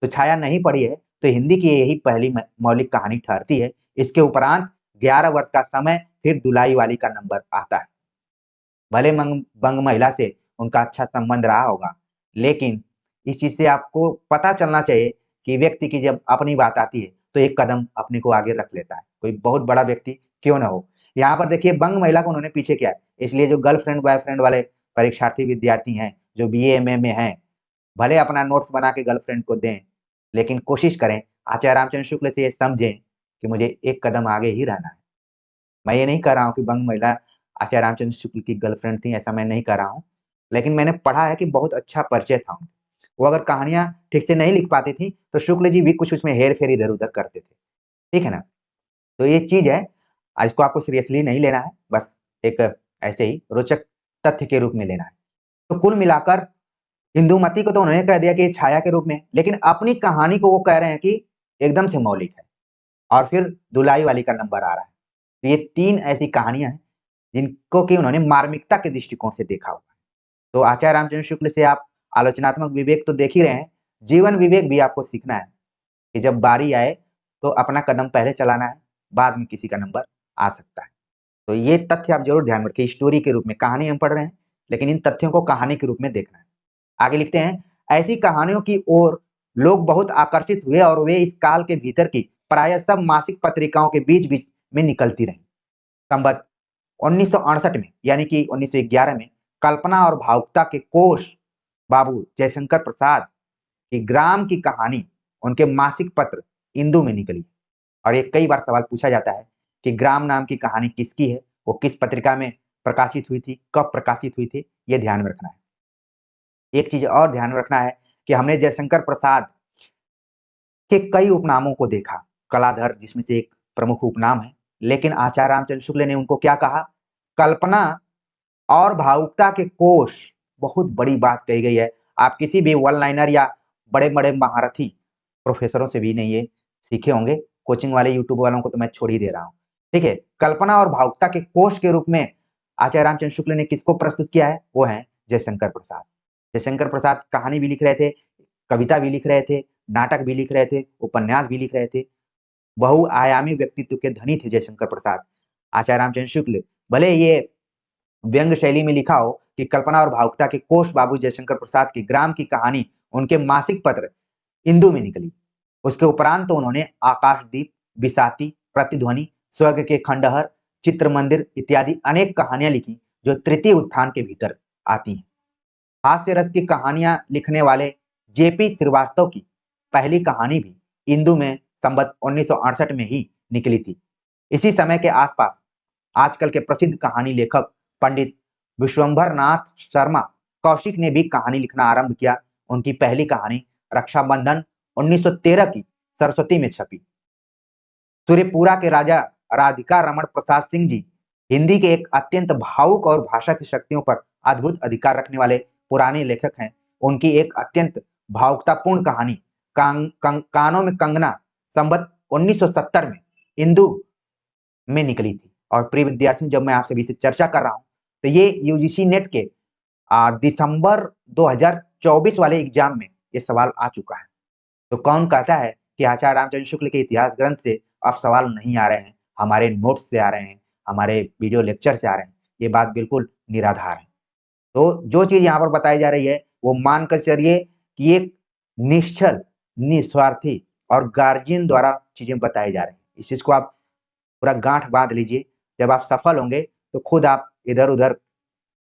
तो छाया नहीं पड़ी है तो हिंदी की यही पहली मौलिक कहानी ठहरती है। इसके उपरांत 11 वर्ष का समय, फिर दुलाई वाली का नंबर आता है। भले बंग महिला से उनका अच्छा संबंध रहा होगा, लेकिन इस चीज से आपको पता चलना चाहिए कि व्यक्ति की जब अपनी बात आती है तो एक कदम अपने को आगे रख लेता है, कोई बहुत बड़ा व्यक्ति क्यों ना हो। यहाँ पर देखिए बंग महिला को उन्होंने पीछे किया है, इसलिए जो गर्लफ्रेंड बॉयफ्रेंड वाले परीक्षार्थी विद्यार्थी हैं, जो बीए एमए में हैं, भले अपना नोट्स बना के गर्लफ्रेंड को दें, लेकिन कोशिश करें आचार्य रामचंद्र शुक्ल से ये समझें कि मुझे एक कदम आगे ही रहना है। मैं ये नहीं कह रहा हूँ कि बंग महिला आचार्य रामचंद्र शुक्ल की गर्लफ्रेंड थी, ऐसा मैं नहीं कर रहा हूँ। लेकिन मैंने पढ़ा है कि बहुत अच्छा परिचय था उनका। वो अगर कहानियां ठीक से नहीं लिख पाती थी तो शुक्ल जी भी कुछ उसमें हेर फेर इधर उधर करते थे। ठीक है ना? तो ये चीज है, इसको आपको सीरियसली नहीं लेना है, बस एक ऐसे ही रोचक तथ्य के रूप में लेना है। तो कुल मिलाकर इंदुमती को तो उन्होंने कह दिया कि छाया के रूप में, लेकिन अपनी कहानी को वो कह रहे हैं कि एकदम से मौलिक है। और फिर दुलाई वाली का नंबर आ रहा है। तो ये 3 ऐसी कहानियां हैं जिनको कि उन्होंने मार्मिकता के दृष्टिकोण से देखा हुआ है। तो आचार्य रामचंद्र शुक्ल से आप आलोचनात्मक विवेक तो देख ही रहे हैं, जीवन विवेक भी आपको सीखना है कि जब बारी आए तो अपना कदम पहले चलाना है, बाद में किसी का नंबर आ सकता है। तो ये तथ्य आप जरूर ध्यान में रखिए। स्टोरी के रूप में कहानी हम पढ़ रहे हैं, लेकिन इन तथ्यों को कहानी के रूप में देखना है। आगे लिखते हैं, ऐसी कहानियों की ओर लोग बहुत आकर्षित हुए और वे इस काल के भीतर की प्रायः सब मासिक पत्रिकाओं के बीच बीच में निकलती रही। संबत 1968 में यानी कि 1911 में कल्पना और भावुकता के कोश बाबू जयशंकर प्रसाद की ग्राम की कहानी उनके मासिक पत्र इंदु में निकली। और ये कई बार सवाल पूछा जाता है कि ग्राम नाम की कहानी किसकी है, वो किस पत्रिका में प्रकाशित हुई थी, कब प्रकाशित हुई थी, ये ध्यान में रखना है। एक चीज और ध्यान में रखना है कि हमने जयशंकर प्रसाद के कई उपनामों को देखा, कलाधर जिसमें से एक प्रमुख उपनाम है, लेकिन आचार्य रामचंद्र शुक्ल ने उनको क्या कहा, कल्पना और भावुकता के कोश। बहुत बड़ी बात कही गई है। आप किसी भी वन लाइनर या बड़े बड़े महारथी प्रोफेसरों से भी नहीं ये सीखे होंगे, कोचिंग वाले यूट्यूब वालों को तो मैं छोड़ ही दे रहा हूँ। ठीक है, कल्पना और भावुकता के कोश के रूप में आचार्य रामचंद्र शुक्ल ने किसको प्रस्तुत किया है, वो है जयशंकर प्रसाद। जयशंकर प्रसाद कहानी भी लिख रहे थे, कविता भी लिख रहे थे, नाटक भी लिख रहे थे, उपन्यास भी लिख रहे थे। बहुआयामी व्यक्तित्व के धनी थे जयशंकर प्रसाद। आचार्य रामचंद्र शुक्ल भले ये व्यंग शैली में लिखा हो कि कल्पना और भावुकता के कोश बाबू जयशंकर प्रसाद की ग्राम की कहानी उनके मासिक पत्र इंदु में निकली। उसके उपरांत तो उन्होंने आकाशदीप, बिसाती, प्रतिध्वनि, स्वर्ग के खंडहर, चित्र मंदिर इत्यादि अनेक कहानियां लिखी जो तृतीय उत्थान के भीतर आती हैं। हास्य रस की कहानियां लिखने वाले जेपी श्रीवास्तव की पहली कहानी भी इंदु में संवत 1968 में ही निकली थी। इसी समय के आसपास आजकल के प्रसिद्ध कहानी लेखक पंडित विश्वंभर नाथ शर्मा कौशिक ने भी कहानी लिखना आरंभ किया। उनकी पहली कहानी रक्षाबंधन 1913 की सरस्वती में छपी। सूर्यपुरा के राजा राधिका रमण प्रसाद सिंह जी हिंदी के एक अत्यंत भावुक और भाषा की शक्तियों पर अद्भुत अधिकार रखने वाले पुराने लेखक हैं। उनकी एक अत्यंत भावुकतापूर्ण कहानी कानों में कंगना संवत 1970 में इंदु में निकली थी। और प्रिय विद्यार्थियों, जब मैं आपसे इसे चर्चा कर रहा हूं तो ये यूजीसी नेट के दिसंबर 2024 वाले एग्जाम में ये सवाल आ चुका है। तो कौन कहता है कि आचार्य रामचंद्र शुक्ल के इतिहास ग्रंथ से अब सवाल नहीं आ रहे हैं, हमारे नोट्स से आ रहे हैं, हमारे वीडियो लेक्चर से आ रहे हैं, ये बात बिल्कुल निराधार है। तो जो चीज यहाँ पर बताई जा रही है वो मानकर चलिए कि एक निश्चल, निस्वार्थी और गार्जियन द्वारा चीजें बताई जा रही हैं। इस चीज को आप पूरा गांठ बांध लीजिए। जब आप सफल होंगे तो खुद आप इधर उधर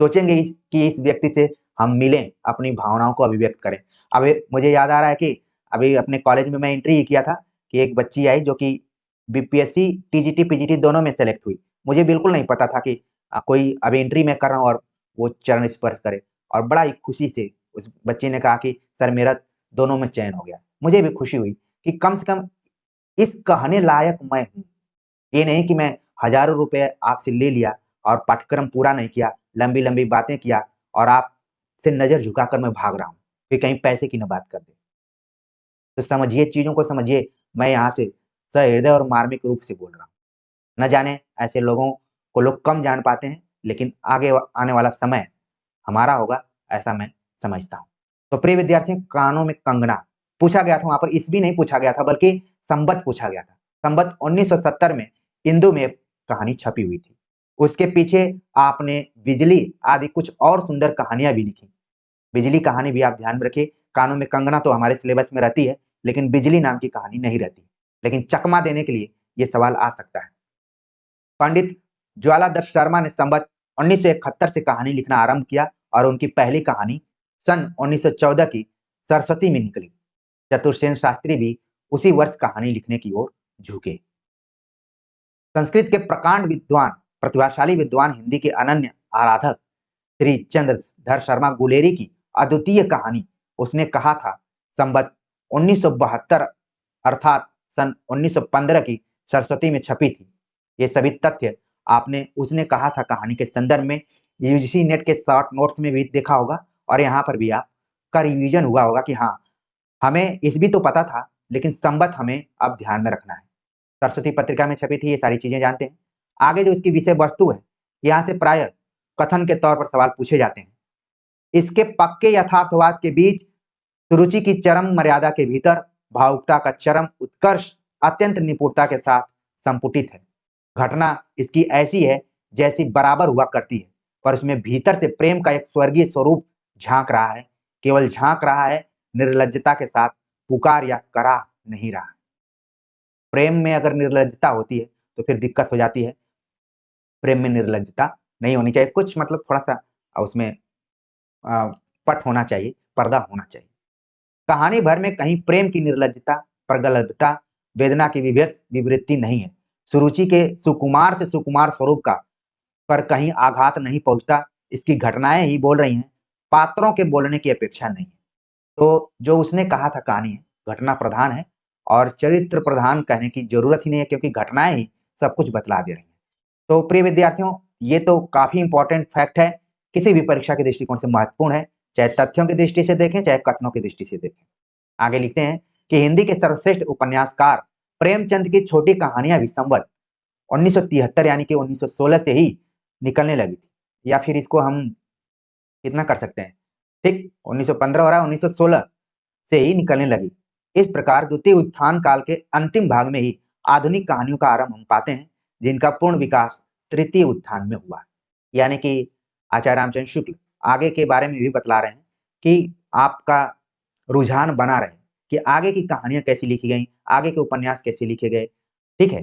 सोचेंगे कि इस व्यक्ति से हम मिलें, अपनी भावनाओं को अभिव्यक्त करें। अब मुझे याद आ रहा है कि अभी अपने कॉलेज में मैं एंट्री किया था कि एक बच्ची आई जो कि बीपीएससी टीजीटी पीजीटी दोनों में सेलेक्ट हुई। मुझे बिल्कुल नहीं पता था कि कोई अभी एंट्री में कर रहा हूँ और वो चरण स्पर्श करे। और बड़ा ही खुशी से उस बच्चे ने कहा कि सर मेरा दोनों में चयन हो गया। मुझे भी खुशी हुई कि कम से कम इस कहने लायक मैं हूँ। ये नहीं कि मैं हजारों रुपए आपसे ले लिया और पाठ्यक्रम पूरा नहीं किया, लंबी लंबी बातें किया और आपसे नजर झुकाकर मैं भाग रहा हूँ कि कहीं पैसे की न बात कर दे। तो समझिए, चीजों को समझिए। मैं यहाँ से सहृदय और मार्मिक रूप से बोल रहा हूँ। न जाने ऐसे लोगों को लोग कम जान पाते हैं, लेकिन आगे आने वाला समय हमारा होगा, ऐसा मैं समझता हूँ। तो प्रिय विद्यार्थियों, कानों में कंगना पूछा गया था, वहां पर ईस्वी नहीं पूछा गया था बल्कि संवत पूछा गया था। संवत 1970 में इंदु में कहानी छपी हुई थी। उसके पीछे आपने बिजली आदि कुछ और सुंदर कहानियां भी लिखी। बिजली कहानी भी आप ध्यान में रखिए। कानों में कंगना तो हमारे सिलेबस में रहती है, लेकिन बिजली नाम की कहानी नहीं रहती। लेकिन चकमा देने के लिए ये सवाल आ सकता है। पंडित ज्वालादत्त शर्मा ने संवत 1971 से कहानी लिखना आरंभ किया और उनकी पहली कहानी सन 1914 की सरस्वती में निकली। चतुर्सेन शास्त्री भी उसी वर्ष कहानी लिखने की ओर झुके। संस्कृत के प्रकांड विद्वान, प्रतिभाशाली विद्वान, हिंदी के अनन्य आराधक श्री चंद्रधर शर्मा गुलेरी की अद्वितीय कहानी उसने कहा था संवत 1972 अर्थात सन 1915 की सरस्वती में छपी थी। ये सभी तथ्य आपने उसने कहा था कहानी के संदर्भ में यूजीसी नेट के शॉर्ट नोट्स में भी देखा होगा और यहाँ पर भी आपका रिवीजन हुआ होगा कि हाँ, हमें इस भी तो पता था, लेकिन संवत हमें अब ध्यान में रखना है। सरस्वती पत्रिका में छपी थी, ये सारी चीजें जानते हैं। आगे जो इसकी विषय वस्तु है, यहाँ से प्राय कथन के तौर पर सवाल पूछे जाते हैं। इसके पक्के यथार्थवाद के बीच सुरुचि की चरम मर्यादा के भीतर भावुकता का चरम उत्कर्ष अत्यंत निपुणता के साथ संपुटित है। घटना इसकी ऐसी है जैसी बराबर हुआ करती है, पर उसमें भीतर से प्रेम का एक स्वर्गीय स्वरूप झांक रहा है। केवल झांक रहा है, निर्लज्जता के साथ पुकार या करा नहीं रहा। प्रेम में अगर निर्लज्जता होती है तो फिर दिक्कत हो जाती है। प्रेम में निर्लज्जता नहीं होनी चाहिए, कुछ मतलब थोड़ा सा उसमें पट होना चाहिए, पर्दा होना चाहिए। कहानी भर में कहीं प्रेम की निर्लज्जता, प्रगल्भता वेदना की विवृत्ति नहीं है। सुरुचि के सुकुमार से सुकुमार स्वरूप का पर कहीं आघात नहीं पहुंचता। इसकी घटनाएं ही बोल रही हैं, पात्रों के बोलने की अपेक्षा नहीं। तो जो उसने कहा था कहानी है, घटना प्रधान है और चरित्र प्रधान कहने की जरूरत ही नहीं है, क्योंकि घटनाएं ही सब कुछ बतला दे रही हैं। तो प्रिय विद्यार्थियों, ये तो काफी इंपॉर्टेंट फैक्ट है, किसी भी परीक्षा के दृष्टिकोण से महत्वपूर्ण है, चाहे तथ्यों की दृष्टि से देखें चाहे कथनों की दृष्टि से देखें। आगे लिखते हैं कि हिंदी के सर्वश्रेष्ठ उपन्यासकार प्रेमचंद की छोटी कहानियां भी संवत 1973 यानी कि 1916 से ही निकलने लगी थी, या फिर इसको हम कितना कर सकते हैं, ठीक 1915 हो रहा है, 1916 से ही निकलने लगी। इस प्रकार द्वितीय उत्थान काल के अंतिम भाग में ही आधुनिक कहानियों का आरंभ हम पाते हैं, जिनका पूर्ण विकास तृतीय उत्थान में हुआ। यानी कि आचार्य रामचंद्र शुक्ल आगे के बारे में भी बतला रहे हैं कि आपका रुझान बना रहे कि आगे की कहानियां कैसी लिखी गई, आगे के उपन्यास कैसे लिखे गए, ठीक है।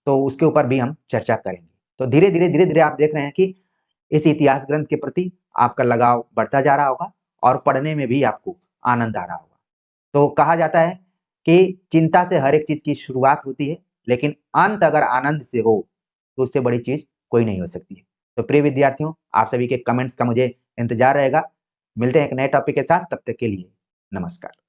तो उसके ऊपर भी हम चर्चा करेंगे। तो धीरे धीरे आप देख रहे हैं कि इस इतिहास ग्रंथ के प्रति आपका लगाव बढ़ता जा रहा होगा और पढ़ने में भी आपको आनंद आ रहा होगा। तो कहा जाता है कि चिंता से हर एक चीज की शुरुआत होती है, लेकिन अंत अगर आनंद से हो तो उससे बड़ी चीज कोई नहीं हो सकती है। तो प्रिय विद्यार्थियों, आप सभी के कमेंट्स का मुझे इंतजार रहेगा। मिलते हैं एक नए टॉपिक के साथ, तब तक के लिए नमस्कार।